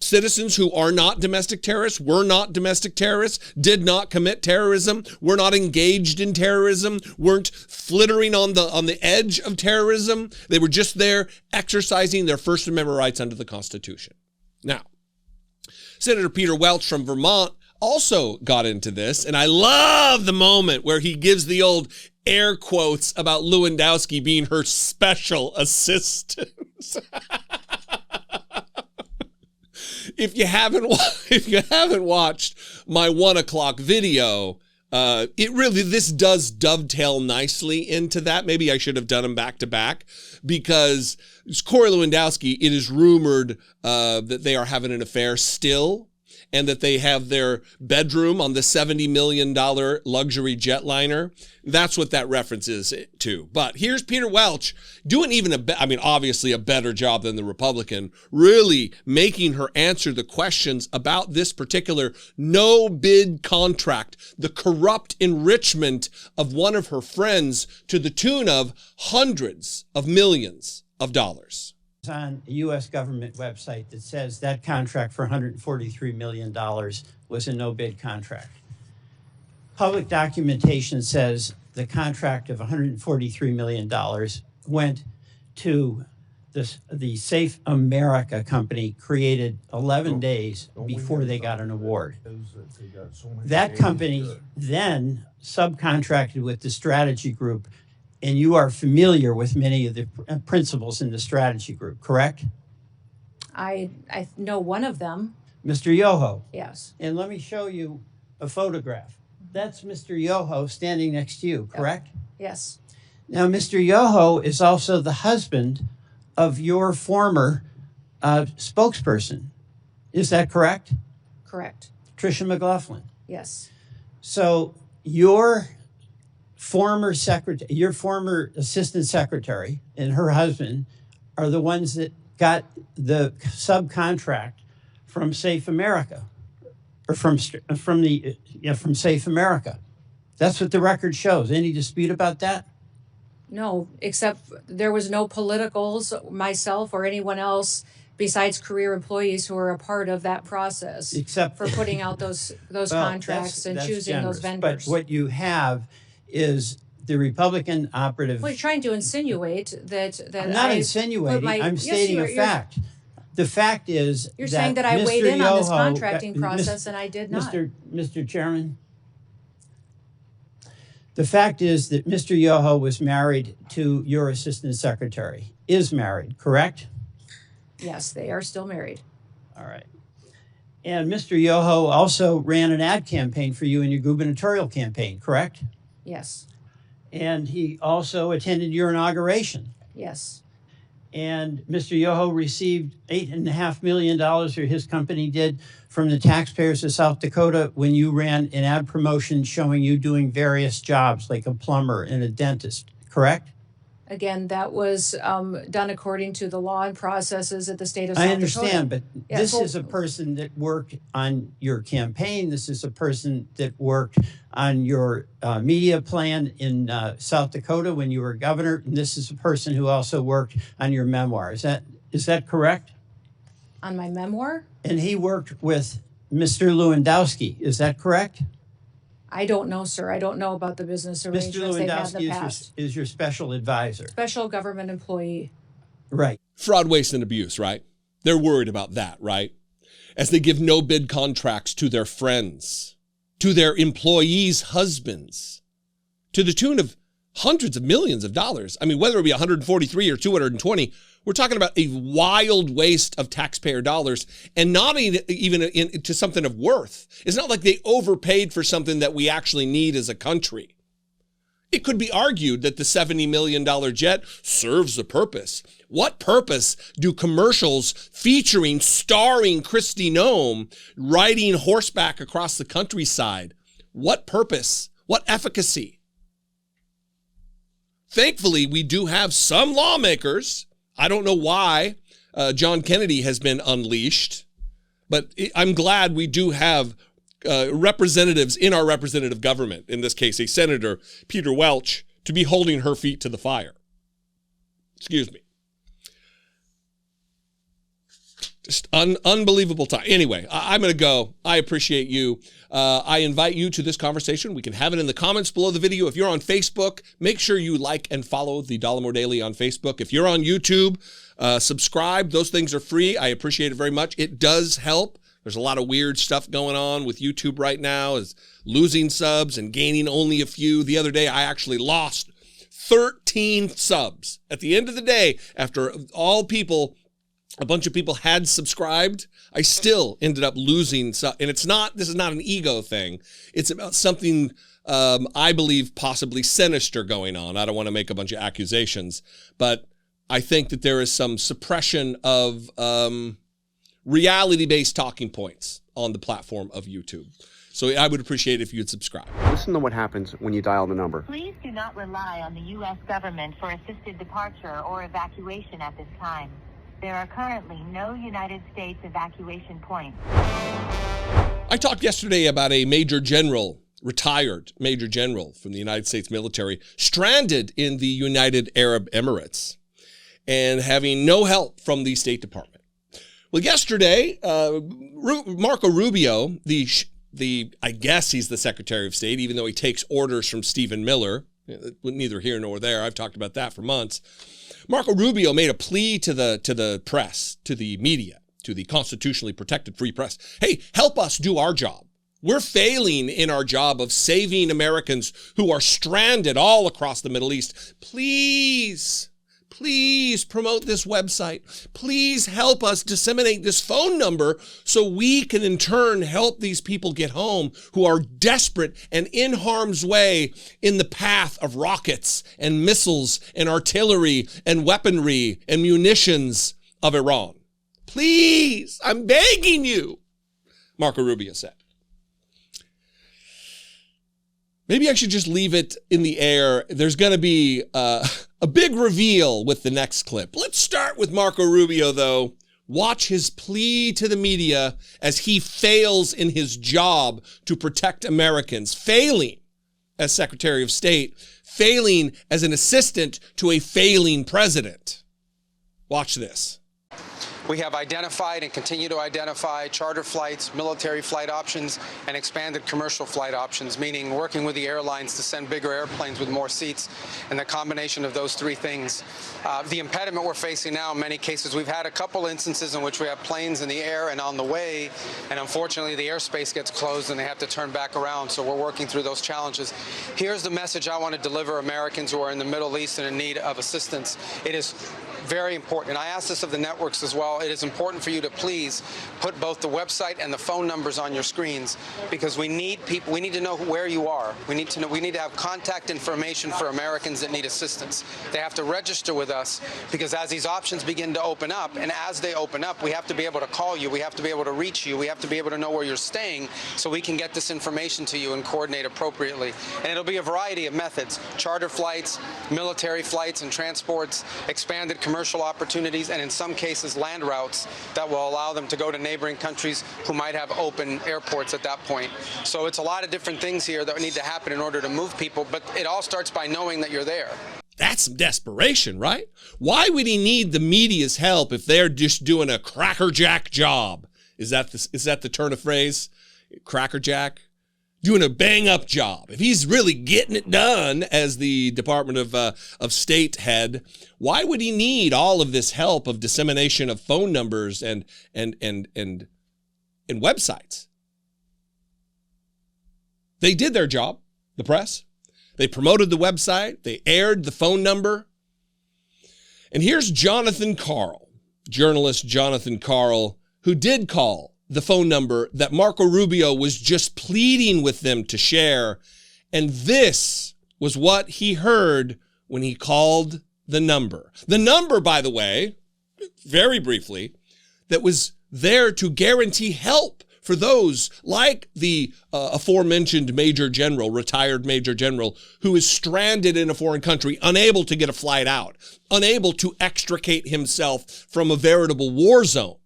Speaker 3: citizens who are not domestic terrorists, were not domestic terrorists, did not commit terrorism, were not engaged in terrorism, weren't flittering on the edge of terrorism. They were just there exercising their First Amendment rights under the Constitution. Now, Senator Peter Welch from Vermont also got into this, and I love the moment where he gives the old air quotes about Lewandowski being her special assistant. If you haven't watched my 1 o'clock video, this does dovetail nicely into that. Maybe I should have done them back to back, because Corey Lewandowski, it is rumored that they are having an affair still, and that they have their bedroom on the $70 million luxury jetliner. That's what that reference is to. But here's Peter Welch doing obviously a better job than the Republican, really making her answer the questions about this particular no-bid contract, the corrupt enrichment of one of her friends to the tune of hundreds of millions of dollars.
Speaker 7: On a U.S. government website that says that contract for $143 million was a no-bid contract. Public documentation says the contract of $143 million went to the Safe America company, created 11 days before they got an award. That company then subcontracted with the strategy group and you are familiar with many of the principals in the strategy group, correct?
Speaker 2: I know one of them,
Speaker 7: Mr. Yoho.
Speaker 2: yes.
Speaker 7: And let me show you a photograph. That's Mr. Yoho standing next to you, correct?
Speaker 2: Yes,
Speaker 7: Now, Mr. Yoho is also the husband of your former spokesperson. Is that correct?
Speaker 2: correct,
Speaker 7: Tricia McLaughlin.
Speaker 2: yes.
Speaker 7: So your former secretary, your former assistant secretary and her husband are the ones that got the subcontract from Safe America, or from Safe America. That's what the record shows. Any dispute about that?
Speaker 2: No, except there was no politicals, myself or anyone else besides career employees who were a part of that process.
Speaker 7: Except
Speaker 2: for putting out those
Speaker 7: Well,
Speaker 2: contracts and
Speaker 7: that's
Speaker 2: choosing those
Speaker 7: generous.
Speaker 2: vendors.
Speaker 7: But what you have is the Republican operative.
Speaker 2: Well, you're trying to insinuate that
Speaker 7: I'm not
Speaker 2: I
Speaker 7: insinuating.
Speaker 2: put my-
Speaker 7: I'm
Speaker 2: yes,
Speaker 7: stating a
Speaker 2: you're-
Speaker 7: fact. The fact is
Speaker 2: You're saying that I
Speaker 7: Mr.
Speaker 2: weighed in on this
Speaker 7: Yoho-
Speaker 2: contracting
Speaker 7: Mis-
Speaker 2: process and I did not.
Speaker 7: Mr. Chairman, the fact is that Mr. Yoho was married to your assistant secretary. Is married, correct?
Speaker 2: Yes, they are still married.
Speaker 7: All right. And Mr. Yoho also ran an ad campaign for you in your gubernatorial campaign, correct?
Speaker 2: Yes,
Speaker 7: And he also attended your inauguration.
Speaker 2: yes,
Speaker 7: And Mr. Yoho received $8.5 million, or his company did, from the taxpayers of South Dakota when you ran an ad promotion showing you doing various jobs like a plumber and a dentist, correct?
Speaker 2: again, that was done according to the law and processes at the state of South
Speaker 7: I
Speaker 2: Dakota.
Speaker 7: understand, but
Speaker 2: Yeah,
Speaker 7: this
Speaker 2: well-
Speaker 7: is a person that worked on your campaign. This is a person that worked on your media plan in South Dakota when you were governor. And this is a person who also worked on your memoir. Is that correct?
Speaker 2: On my memoir?
Speaker 7: And he worked with Mr. Lewandowski. Is that correct?
Speaker 2: I don't know, sir. I don't know about the business
Speaker 7: Mr.
Speaker 2: arrangements they've had in the
Speaker 7: Lewandowski
Speaker 2: past.
Speaker 7: is your special advisor.
Speaker 2: Special government employee.
Speaker 7: Right.
Speaker 3: Fraud, waste, and abuse, right? They're worried about that, right? As they give no bid contracts to their friends, to their employees' husbands, to the tune of hundreds of millions of dollars. I mean, whether it be 143 or 220, we're talking about a wild waste of taxpayer dollars, and not even into something of worth. It's not like they overpaid for something that we actually need as a country. It could be argued that the $70 million jet serves a purpose. What purpose do commercials featuring, starring Kristi Noem riding horseback across the countryside? What purpose? What efficacy? Thankfully, we do have some lawmakers. I don't know why John Kennedy has been unleashed, but I'm glad we do have representatives in our representative government, in this case, a Senator Peter Welch, to be holding her feet to the fire. Excuse me. Just unbelievable time. Anyway, I'm going to go. I appreciate you. I invite you to this conversation. We can have it in the comments below the video. If you're on Facebook, make sure you like and follow the Dollemore Daily on Facebook. If you're on YouTube, subscribe. Those things are free. I appreciate it very much. It does help. There's a lot of weird stuff going on with YouTube right now, is losing subs and gaining only a few. The other day, I actually lost 13 subs. At the end of the day, after a bunch of people had subscribed, I still ended up losing. And this is not an ego thing. It's about something, I believe, possibly sinister going on. I don't want to make a bunch of accusations, but I think that there is some suppression of reality-based talking points on the platform of YouTube. So I would appreciate it if you'd subscribe.
Speaker 10: Listen to what happens when you dial the number.
Speaker 11: Please do not rely on the U.S. government for assisted departure or evacuation at this time. There are currently no United States evacuation points.
Speaker 3: I talked yesterday about a retired major general from the United States military, stranded in the United Arab Emirates and having no help from the State Department. Well, yesterday, Marco Rubio, I guess he's the Secretary of State, even though he takes orders from Stephen Miller, neither here nor there. I've talked about that for months. Marco Rubio made a plea to the press, to the media, to the constitutionally protected free press. Hey, help us do our job. We're failing in our job of saving Americans who are stranded all across the Middle East. Please promote this website. Please help us disseminate this phone number so we can in turn help these people get home who are desperate and in harm's way in the path of rockets and missiles and artillery and weaponry and munitions of Iran. Please, I'm begging you, Marco Rubio said. Maybe I should just leave it in the air. There's going to be a big reveal with the next clip. Let's start with Marco Rubio, though. Watch his plea to the media as he fails in his job to protect Americans, failing as Secretary of State, failing as an assistant to a failing president. Watch this.
Speaker 12: We have identified and continue to identify charter flights, military flight options, and expanded commercial flight options, meaning working with the airlines to send bigger airplanes with more seats, and the combination of those three things. The impediment we're facing now, in many cases, we've had a couple instances in which we have planes in the air and on the way, and unfortunately the airspace gets closed and they have to turn back around, so we're working through those challenges. Here's the message I want to deliver Americans who are in the Middle East and in need of assistance. It is very important, and I ask this of the networks as well. It is important for you to please put both the website and the phone numbers on your screens, because we need people. We need to know where you are. We need to know. We need to have contact information for Americans that need assistance. They have to register with us, because as these options begin to open up, and as they open up, we have to be able to call you. We have to be able to reach you. We have to be able to know where you're staying, so we can get this information to you and coordinate appropriately. And it'll be a variety of methods: charter flights, military flights and transports, expanded commercial opportunities, and in some cases land routes that will allow them to go to neighboring countries who might have open airports at that point. So it's a lot of different things here that need to happen in order to move people, but it all starts by knowing that you're there.
Speaker 3: That's some desperation, right? Why would he need the media's help if they're just doing a crackerjack job? Is that the turn of phrase? Crackerjack? Doing a bang-up job. If he's really getting it done as the Department of State head, why would he need all of this help of dissemination of phone numbers and websites? They did their job, the press. They promoted the website. They aired the phone number. And here's Jonathan Karl, journalist Jonathan Karl, who did call the phone number that Marco Rubio was just pleading with them to share. And this was what he heard when he called the number. The number, by the way, very briefly, that was there to guarantee help for those like the aforementioned Major General, retired Major General, who is stranded in a foreign country, unable to get a flight out, unable to extricate himself from a veritable war zone.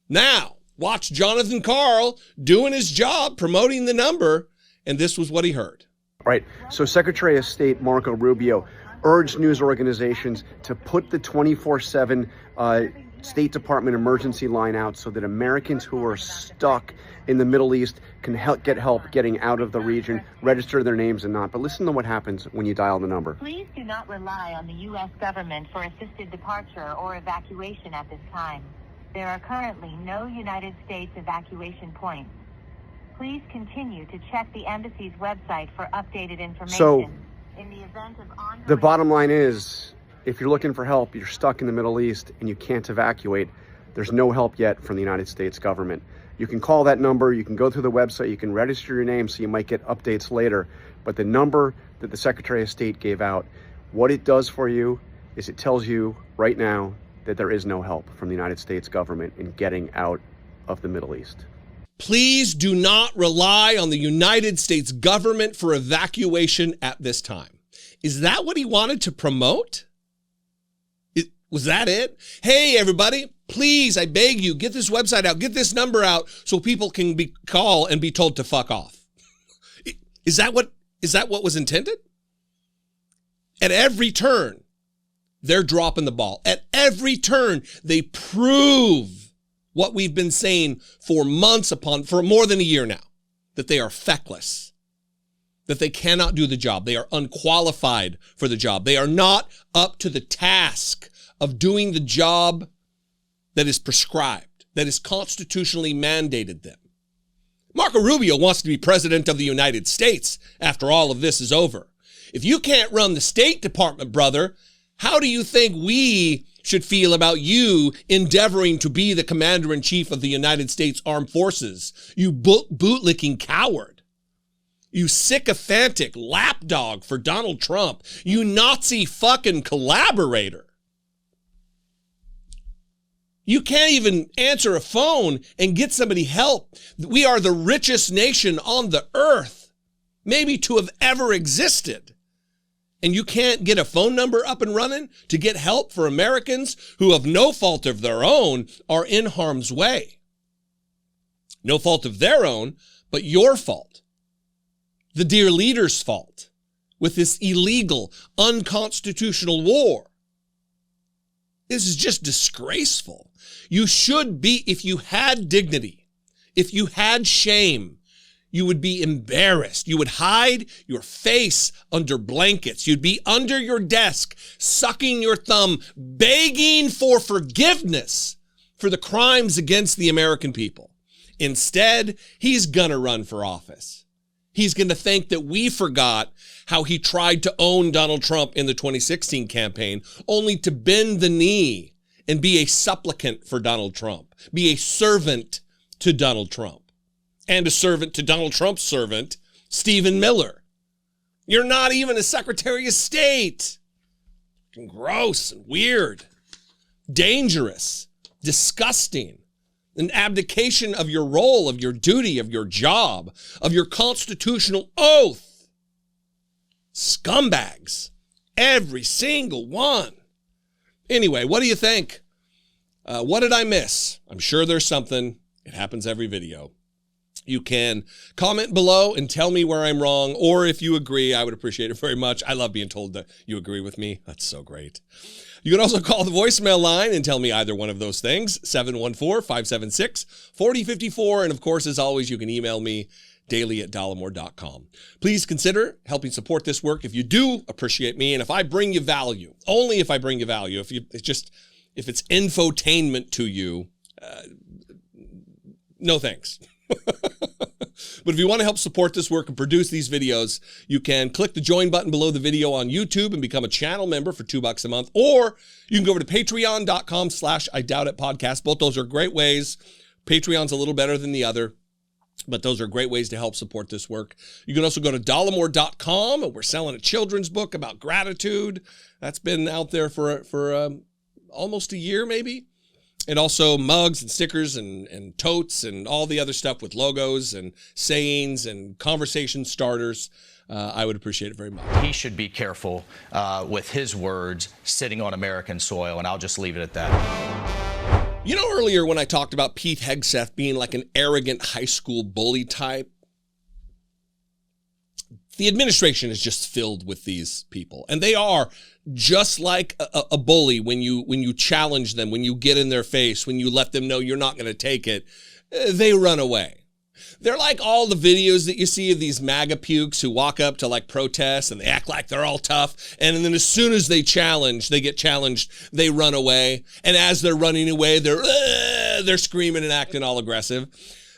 Speaker 3: Now, watch Jonathan Karl doing his job, promoting the number, and this was what he heard.
Speaker 10: Right. So Secretary of State Marco Rubio urged news organizations to put the 24/7 State Department emergency line out so that Americans who are stuck in the Middle East can get help getting out of the region, register their names and not. But listen to what happens when you dial the number.
Speaker 11: Please do not rely on the U.S. government for assisted departure or evacuation at this time. There are currently no United States evacuation points. Please continue to check the embassy's website for updated information.
Speaker 10: So,
Speaker 11: in the event of ongoing...
Speaker 10: the bottom line is, if you're looking for help, you're stuck in the Middle East and you can't evacuate, there's no help yet from the United States government. You can call that number, you can go through the website, you can register your name so you might get updates later. But the number that the Secretary of State gave out, what it does for you is it tells you right now that there is no help from the United States government in getting out of the Middle East.
Speaker 3: Please do not rely on the United States government for evacuation at this time. Is that what he wanted to promote? Was that it? Hey, everybody, please, I beg you, get this website out, get this number out so people can call and be told to fuck off. Is that what was intended? At every turn, they're dropping the ball. At every turn, they prove what we've been saying for for more than a year now, that they are feckless, that they cannot do the job. They are unqualified for the job. They are not up to the task of doing the job that is prescribed, that is constitutionally mandated them. Marco Rubio wants to be president of the United States after all of this is over. If you can't run the State Department, brother, how do you think we should feel about you endeavoring to be the commander-in-chief of the United States Armed Forces? You bootlicking coward. You sycophantic lapdog for Donald Trump. You Nazi fucking collaborator. You can't even answer a phone and get somebody help. We are the richest nation on the earth, maybe to have ever existed. And you can't get a phone number up and running to get help for Americans who, of no fault of their own, are in harm's way. No fault of their own, but your fault. The dear leader's fault with this illegal, unconstitutional war. This is just disgraceful. You should be, if you had dignity, if you had shame, you would be embarrassed. You would hide your face under blankets. You'd be under your desk, sucking your thumb, begging for forgiveness for the crimes against the American people. Instead, he's gonna run for office. He's gonna think that we forgot how he tried to own Donald Trump in the 2016 campaign, only to bend the knee and be a supplicant for Donald Trump, be a servant to Donald Trump. And a servant to Donald Trump's servant, Stephen Miller. You're not even a Secretary of State. Gross and weird, dangerous, disgusting, an abdication of your role, of your duty, of your job, of your constitutional oath. Scumbags, every single one. Anyway, what do you think? What did I miss? I'm sure there's something. It happens every video. You can comment below and tell me where I'm wrong, or if you agree, I would appreciate it very much. I love being told that you agree with me. That's so great. You can also call the voicemail line and tell me either one of those things, 714-576-4054. And of course, as always, you can email me daily@dollemore.com. Please consider helping support this work if you do appreciate me, and if I bring you value, only if I bring you value. If it's infotainment to you, no thanks. But if you want to help support this work and produce these videos, you can click the join button below the video on YouTube and become a channel member for $2 a month, or you can go over to patreon.com/IDoubtItPodcast. Both those are great ways. Patreon's a little better than the other, but those are great ways to help support this work. You can also go to Dollemore.com, and we're selling a children's book about gratitude. That's been out there for almost a year, maybe. And also mugs and stickers and totes and all the other stuff with logos and sayings and conversation starters. I would appreciate it very much.
Speaker 13: He should be careful with his words sitting on American soil, and I'll just leave it at that.
Speaker 3: You know, earlier when I talked about Pete Hegseth being like an arrogant high school bully type, the administration is just filled with these people, and they are just like a bully when you challenge them, when you get in their face, when you let them know you're not going to take it, they run away. They're like all the videos that you see of these MAGA pukes who walk up to like protests and they act like they're all tough, and then as soon as they get challenged, they run away. And as they're running away, they're screaming and acting all aggressive.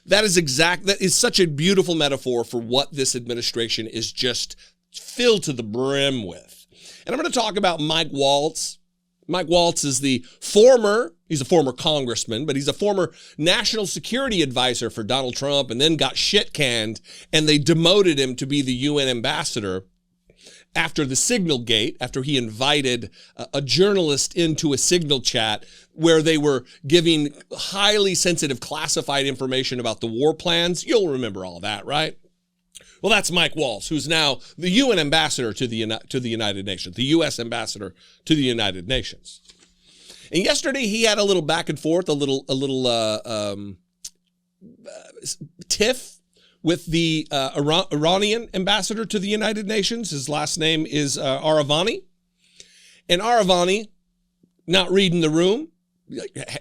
Speaker 3: That is such a beautiful metaphor for what this administration is just filled to the brim with. And I'm going to talk about Mike Waltz. Mike Waltz is he's a former congressman, but he's a former national security advisor for Donald Trump, and then got shit canned, and they demoted him to be the UN ambassador after the Signal Gate, after he invited a journalist into a Signal chat where they were giving highly sensitive classified information about the war plans. You'll remember all that, right? Well, that's Mike Waltz, who's now the UN ambassador to the United Nations, the U.S. ambassador to the United Nations. And yesterday he had a little back and forth, a little tiff with the Iranian ambassador to the United Nations. His last name is Aravani. And Aravani, not reading the room,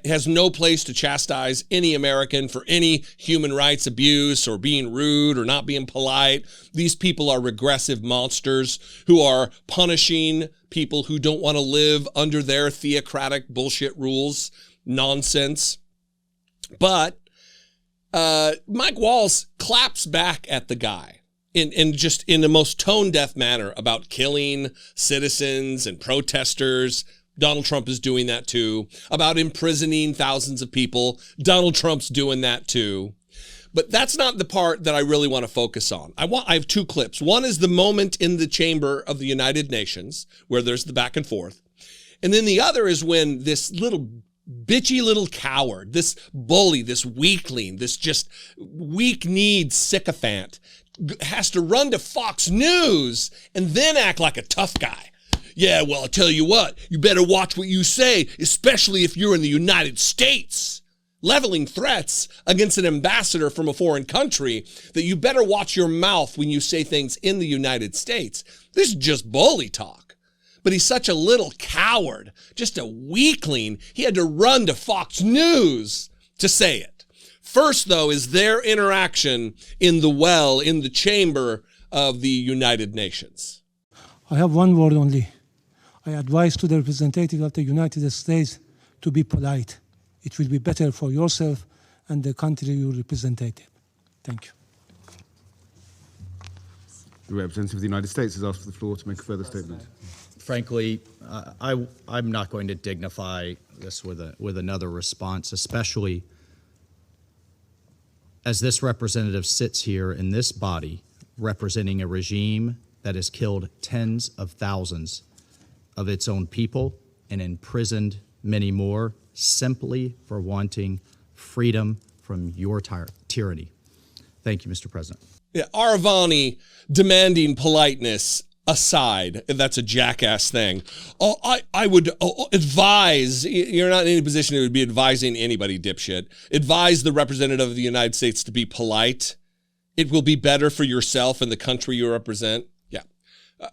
Speaker 3: has no place to chastise any American for any human rights abuse or being rude or not being polite. These people are regressive monsters who are punishing people who don't want to live under their theocratic bullshit rules. Nonsense. But Mike Walls claps back at the guy in just in the most tone-deaf manner about killing citizens and protesters. Donald Trump is doing that too. About imprisoning thousands of people. Donald Trump's doing that too. But that's not the part that I really want to focus on. I have two clips. One is the moment in the chamber of the United Nations where there's the back and forth. And then the other is when this little bitchy little coward, this bully, this weakling, this just weak-kneed sycophant has to run to Fox News and then act like a tough guy. Yeah, well, I'll tell you what, you better watch what you say, especially if you're in the United States. Leveling threats against an ambassador from a foreign country that you better watch your mouth when you say things in the United States. This is just bully talk. But he's such a little coward, just a weakling, he had to run to Fox News to say it. First, though, is their interaction in the chamber of the United Nations.
Speaker 14: I have one word only. I advise to the representative of the United States to be polite. It will be better for yourself and the country you represent. Thank you.
Speaker 15: The representative of the United States has asked for the floor to make a further statement.
Speaker 13: Frankly, I'm not going to dignify this with another response, especially as this representative sits here in this body representing a regime that has killed tens of thousands of its own people and imprisoned many more simply for wanting freedom from your tyranny. Thank you, Mr. President.
Speaker 3: Yeah, Aravani demanding politeness aside, if that's a jackass thing, I would advise, you're not in any position that would be advising anybody, dipshit, advise the representative of the United States to be polite. It will be better for yourself and the country you represent. Yeah.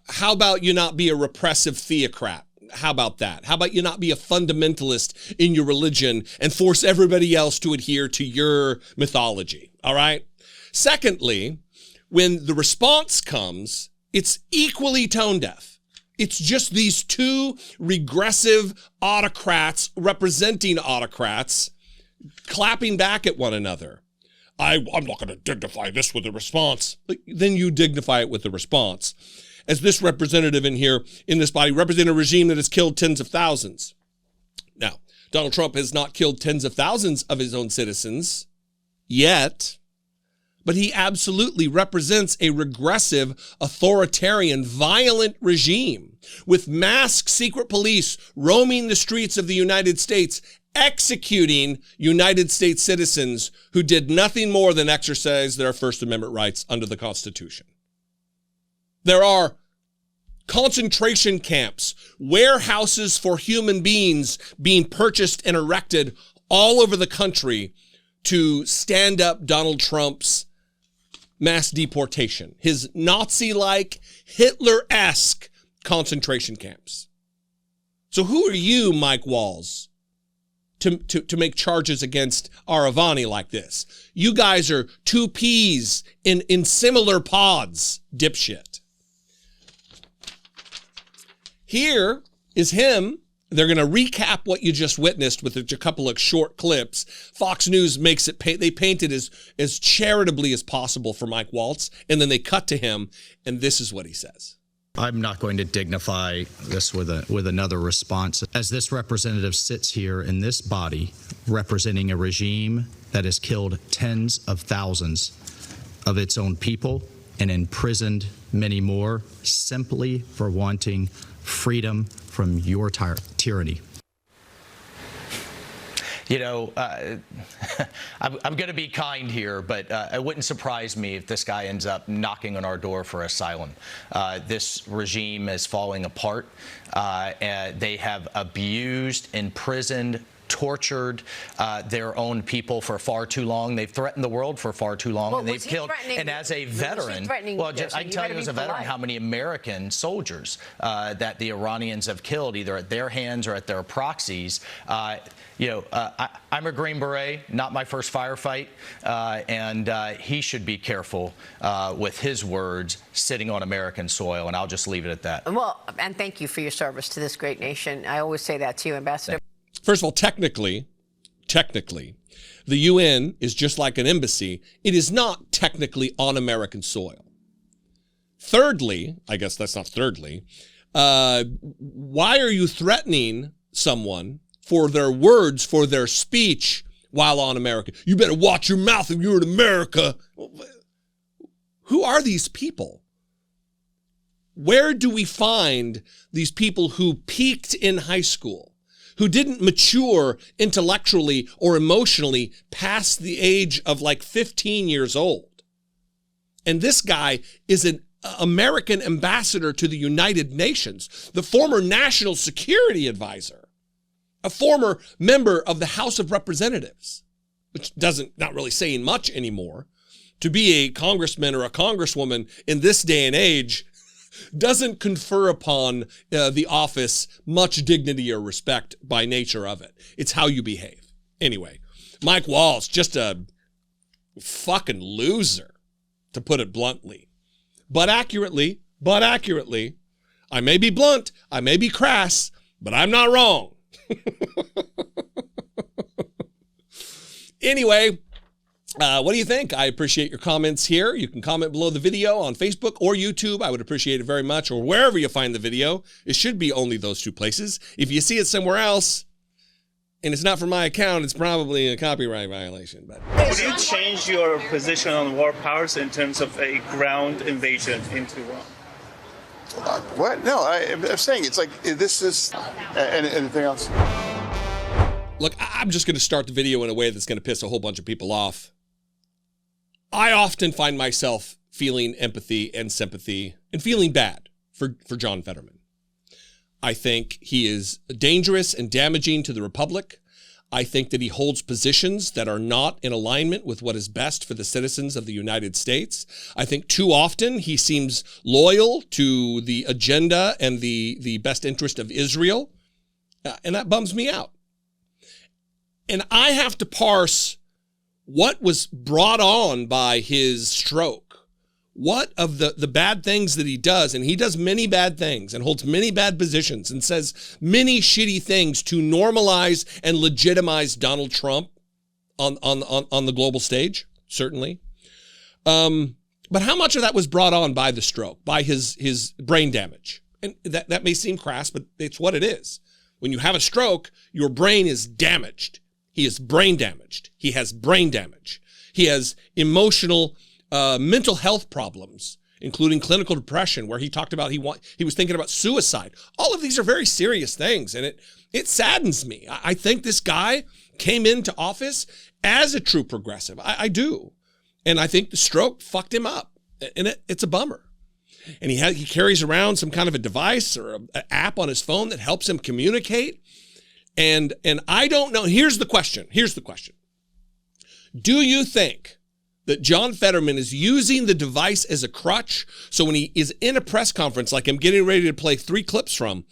Speaker 3: How about you not be a repressive theocrat? How about that? How about you not be a fundamentalist in your religion and force everybody else to adhere to your mythology? All right. Secondly, when the response comes, it's equally tone deaf. It's just these two regressive autocrats representing autocrats clapping back at one another. I'm not going to dignify this with a response. Then you dignify it with a response. As this representative in here, in this body, represent a regime that has killed tens of thousands. Now, Donald Trump has not killed tens of thousands of his own citizens yet, but he absolutely represents a regressive, authoritarian, violent regime with masked secret police roaming the streets of the United States, executing United States citizens who did nothing more than exercise their First Amendment rights under the Constitution. There are concentration camps, warehouses for human beings being purchased and erected all over the country to stand up Donald Trump's mass deportation, his Nazi-like, Hitler-esque concentration camps. So who are you, Mike Walls, to make charges against Aravani like this? You guys are two peas in similar pods, dipshit. Here is him. They're going to recap what you just witnessed with a couple of short clips. Fox News makes it, they paint it as charitably as possible for Mike Waltz, and then they cut to him, and this is what he says.
Speaker 13: I'm not going to dignify this with another response. As this representative sits here in this body representing a regime that has killed tens of thousands of its own people and imprisoned many more simply for wanting freedom from your tyranny. You know, I'm going to be kind here, but it wouldn't surprise me if this guy ends up knocking on our door for asylum. This regime is falling apart. And they have abused, imprisoned, tortured their own people for far too long. They've threatened the world for far too long.
Speaker 16: Well,
Speaker 13: and they've killed. And as a veteran, well, I can tell you as a veteran how many American soldiers that the Iranians have killed, either at their hands or at their proxies. I'm a Green Beret, not my first firefight, and he should be careful with his words sitting on American soil, and I'll just leave it at that.
Speaker 16: Well, and thank you for your service to this great nation. I always say that to you, Ambassador.
Speaker 3: First of all, technically, The UN is just like an embassy. It is not technically on American soil. Thirdly, I guess that's not thirdly, why are you threatening someone for their words, for their speech while on America? You better watch your mouth if you're in America. Who are these people? Where do we find these people who peaked in high school, who didn't mature intellectually or emotionally past the age of like 15 years old? And this guy is an American ambassador to the United Nations, the former national security advisor, a former member of the House of Representatives, which not really saying much anymore. To be a congressman or a congresswoman in this day and age doesn't confer upon the office much dignity or respect by nature of it. It's how you behave. Anyway, Mike Waltz, just a fucking loser, to put it bluntly. But accurately, I may be blunt, I may be crass, but I'm not wrong. Anyway, what do you think? I appreciate your comments here. You can comment below the video on Facebook or YouTube. I would appreciate it very much, or wherever you find the video. It should be only those two places. If you see it somewhere else, and it's not from my account, it's probably a copyright violation. But
Speaker 17: would you change your position on war powers in terms of a ground invasion into Iran?
Speaker 18: What? No, I'm saying it's like this is. Anything else?
Speaker 3: Look, I'm just going to start the video in a way that's going to piss a whole bunch of people off. I often find myself feeling empathy and sympathy and feeling bad for John Fetterman. I think he is dangerous and damaging to the Republic. I think that he holds positions that are not in alignment with what is best for the citizens of the United States. I think too often he seems loyal to the agenda and the best interest of Israel, and that bums me out. And I have to parse what was brought on by his stroke. What of the bad things that he does, and he does many bad things and holds many bad positions and says many shitty things to normalize and legitimize Donald Trump on the global stage, certainly. But how much of that was brought on by the stroke, by his brain damage? And that may seem crass, but it's what it is. When you have a stroke, your brain is damaged. He is brain damaged. He has brain damage. He has emotional, mental health problems, including clinical depression, where he talked about he was thinking about suicide. All of these are very serious things, and it saddens me. I think this guy came into office as a true progressive. I do. And I think the stroke fucked him up, and it's a bummer. And he carries around some kind of a device or an app on his phone that helps him communicate. And I don't know. Here's the question. Do you think that John Fetterman is using the device as a crutch? So when he is in a press conference, like I'm getting ready to play 3 clips from,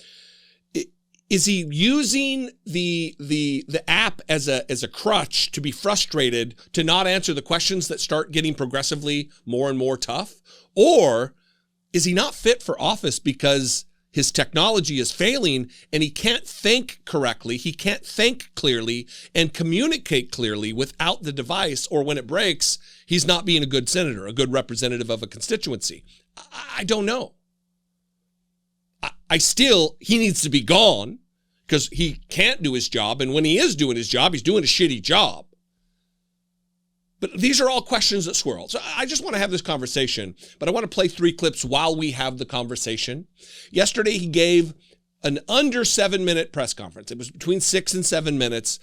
Speaker 3: is he using the app as a crutch to be frustrated, to not answer the questions that start getting progressively more and more tough? Or is he not fit for office because his technology is failing and he can't think correctly, he can't think clearly and communicate clearly without the device, or when it breaks, he's not being a good senator, a good representative of a constituency? I don't know. He needs to be gone because he can't do his job, and when he is doing his job, he's doing a shitty job. But these are all questions that swirl. So I just want to have this conversation, but I want to play 3 clips while we have the conversation. Yesterday, he gave an under 7-minute press conference. It was between 6 and 7 minutes.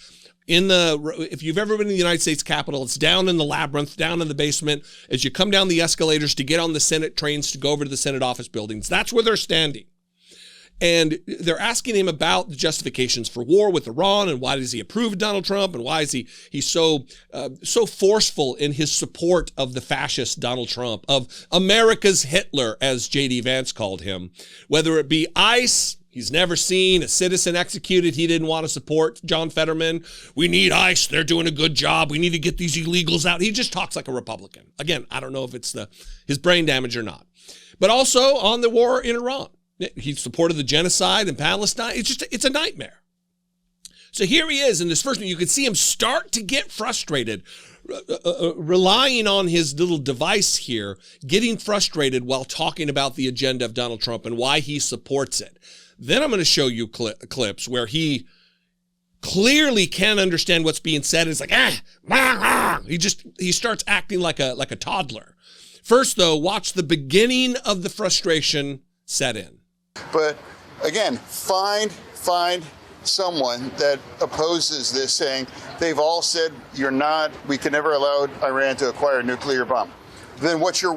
Speaker 3: If you've ever been in the United States Capitol, it's down in the labyrinth, down in the basement. As you come down the escalators to get on the Senate trains to go over to the Senate office buildings, that's where they're standing. And they're asking him about the justifications for war with Iran, and why does he approve Donald Trump, and why is he's so forceful in his support of the fascist Donald Trump, of America's Hitler, as J.D. Vance called him. Whether it be ICE, he's never seen a citizen executed. He didn't want to support John Fetterman. We need ICE. They're doing a good job. We need to get these illegals out. He just talks like a Republican. Again, I don't know if it's his brain damage or not. But also on the war in Iran. He supported the genocide in Palestine. It's a nightmare. So here he is in this first one. You can see him start to get frustrated, relying on his little device here, getting frustrated while talking about the agenda of Donald Trump and why he supports it. Then I'm going to show you clips where he clearly can't understand what's being said. It's like, he starts acting like a toddler. First, though, watch the beginning of the frustration set in.
Speaker 18: But again, find someone that opposes this, saying they've all said we can never allow Iran to acquire a nuclear bomb. Then what's your,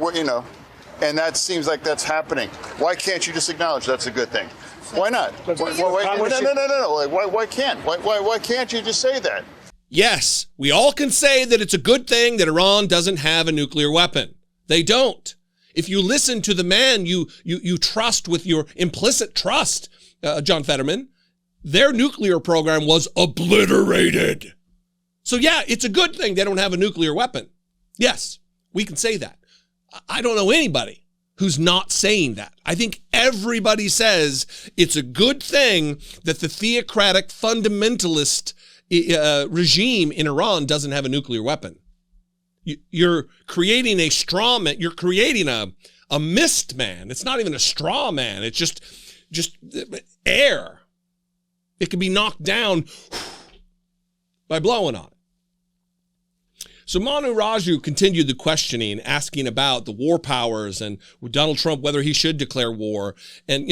Speaker 18: and that seems like that's happening. Why can't you just acknowledge that's a good thing? Why not? No. Why can't? Why can't you just say that?
Speaker 3: Yes, we all can say that it's a good thing that Iran doesn't have a nuclear weapon. They don't. If you listen to the man you trust with your implicit trust, John Fetterman, their nuclear program was obliterated. So yeah, it's a good thing they don't have a nuclear weapon. Yes, we can say that. I don't know anybody who's not saying that. I think everybody says it's a good thing that the theocratic fundamentalist regime in Iran doesn't have a nuclear weapon. You're creating a straw man. You're creating a mist man. It's not even a straw man. It's just air. It can be knocked down by blowing on it. So Manu Raju continued the questioning, asking about the war powers and Donald Trump, whether he should declare war. And,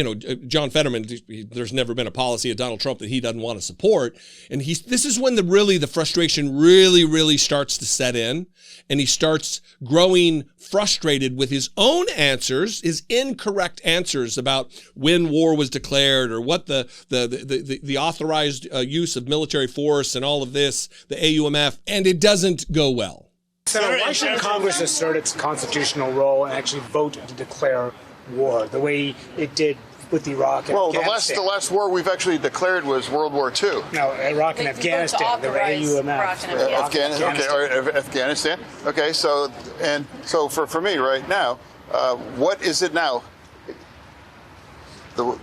Speaker 3: John Fetterman, there's never been a policy of Donald Trump that he doesn't want to support. And this is when the frustration really starts to set in. And he starts growing frustrated with his own answers, his incorrect answers about when war was declared or what the authorized use of military force and all of this, the AUMF, and it doesn't go well.
Speaker 6: Senator, why shouldn't Congress assert its constitutional role and actually vote to declare war the way it did with Iraq and Afghanistan?
Speaker 18: The last war we've actually declared was World War II.
Speaker 6: No, Iraq and Afghanistan, the AUMF.
Speaker 18: Afghanistan. Okay, so for me right now, what is it now? The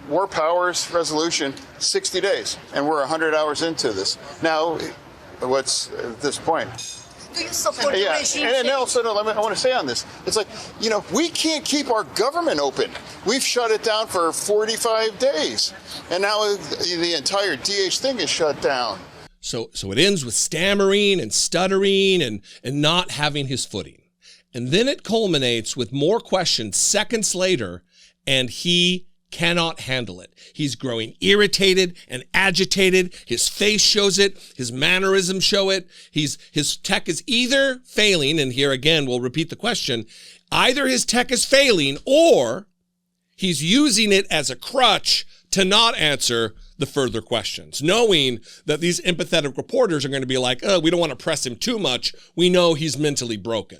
Speaker 18: War Powers Resolution, 60 days, and we're 100 hours into this. Now, what's at this point?
Speaker 16: Do you support the regime?
Speaker 18: And also, I want to say on this, it's like, we can't keep our government open. We've shut it down for 45 days, and now the entire DH thing is shut down.
Speaker 3: So it ends with stammering and stuttering and not having his footing. And then it culminates with more questions seconds later, and he cannot handle it. He's growing irritated and agitated. His face shows it. His mannerisms show it. His tech is either failing, and here again, we'll repeat the question, either his tech is failing or he's using it as a crutch to not answer the further questions, knowing that these empathetic reporters are going to be like, we don't want to press him too much. We know he's mentally broken.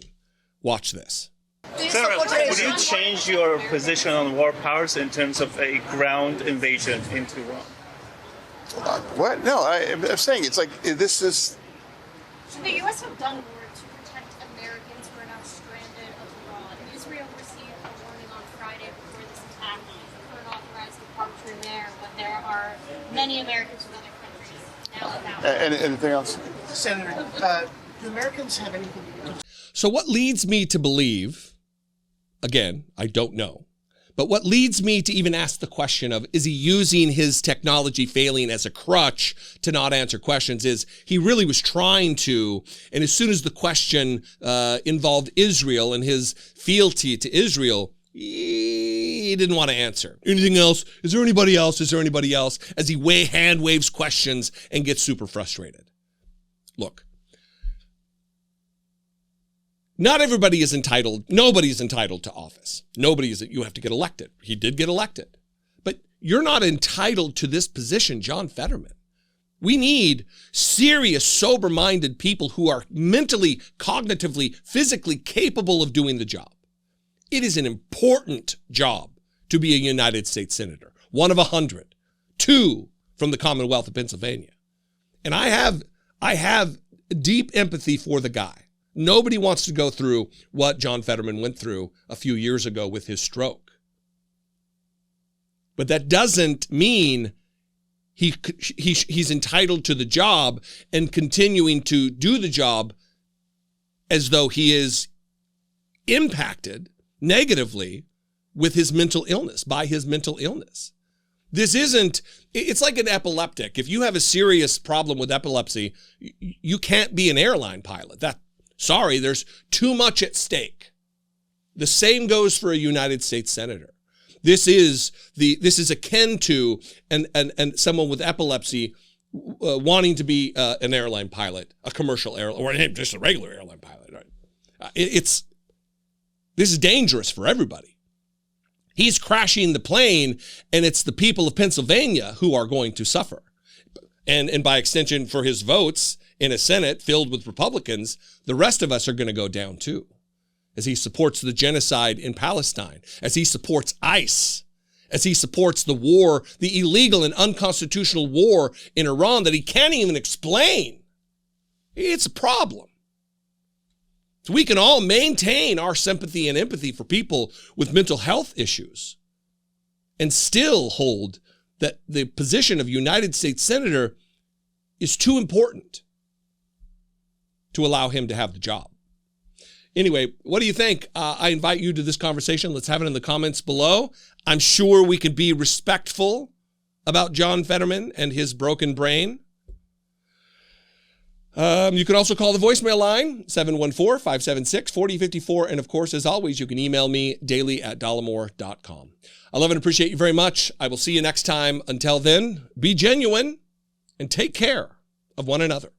Speaker 3: Watch this.
Speaker 17: Senator, would you change your position on war powers in terms of a ground invasion into Iran?
Speaker 18: What? No, I'm saying it's like this is.
Speaker 19: So the U.S. have done more to protect Americans who are now stranded abroad. Israel received a warning on Friday before this attack for an authorized departure there, but there are many Americans in other countries now without.
Speaker 18: Anything else?
Speaker 6: Senator, do Americans have anything to do?
Speaker 3: So what leads me to believe, again, I don't know, but what leads me to even ask the question of, is he using his technology failing as a crutch to not answer questions, is he really was trying to, and as soon as the question involved Israel and his fealty to Israel, he didn't want to answer. Anything else? Is there anybody else? Is there anybody else? As he hand waves questions and gets super frustrated. Look. Not everybody is entitled. Nobody is entitled to office. You have to get elected. He did get elected. But you're not entitled to this position, John Fetterman. We need serious, sober-minded people who are mentally, cognitively, physically capable of doing the job. It is an important job to be a United States Senator. 1 of 100. 2 from the Commonwealth of Pennsylvania. And I have deep empathy for the guy. Nobody wants to go through what John Fetterman went through a few years ago with his stroke. But that doesn't mean he's entitled to the job and continuing to do the job as though he is impacted negatively with his mental illness, by his mental illness. This isn't, it's like an epileptic. If you have a serious problem with epilepsy, you can't be an airline pilot. Sorry, there's too much at stake. The same goes for a United States senator. This is akin to and someone with epilepsy wanting to be an airline pilot, a commercial airline, or just a regular airline pilot. Right? This is dangerous for everybody. He's crashing the plane, and it's the people of Pennsylvania who are going to suffer. And by extension, for his votes in a Senate filled with Republicans, the rest of us are going to go down too, as he supports the genocide in Palestine, as he supports ICE, as he supports the war, the illegal and unconstitutional war in Iran that he can't even explain. It's a problem. So we can all maintain our sympathy and empathy for people with mental health issues and still hold that the position of United States Senator is too important to allow him to have the job. Anyway, what do you think? I invite you to this conversation. Let's have it in the comments below. I'm sure we could be respectful about John Fetterman and his broken brain. You can also call the voicemail line, 714-576-4054. And of course, as always, you can email me daily@dollemore.com. I love and appreciate you very much. I will see you next time. Until then, be genuine and take care of one another.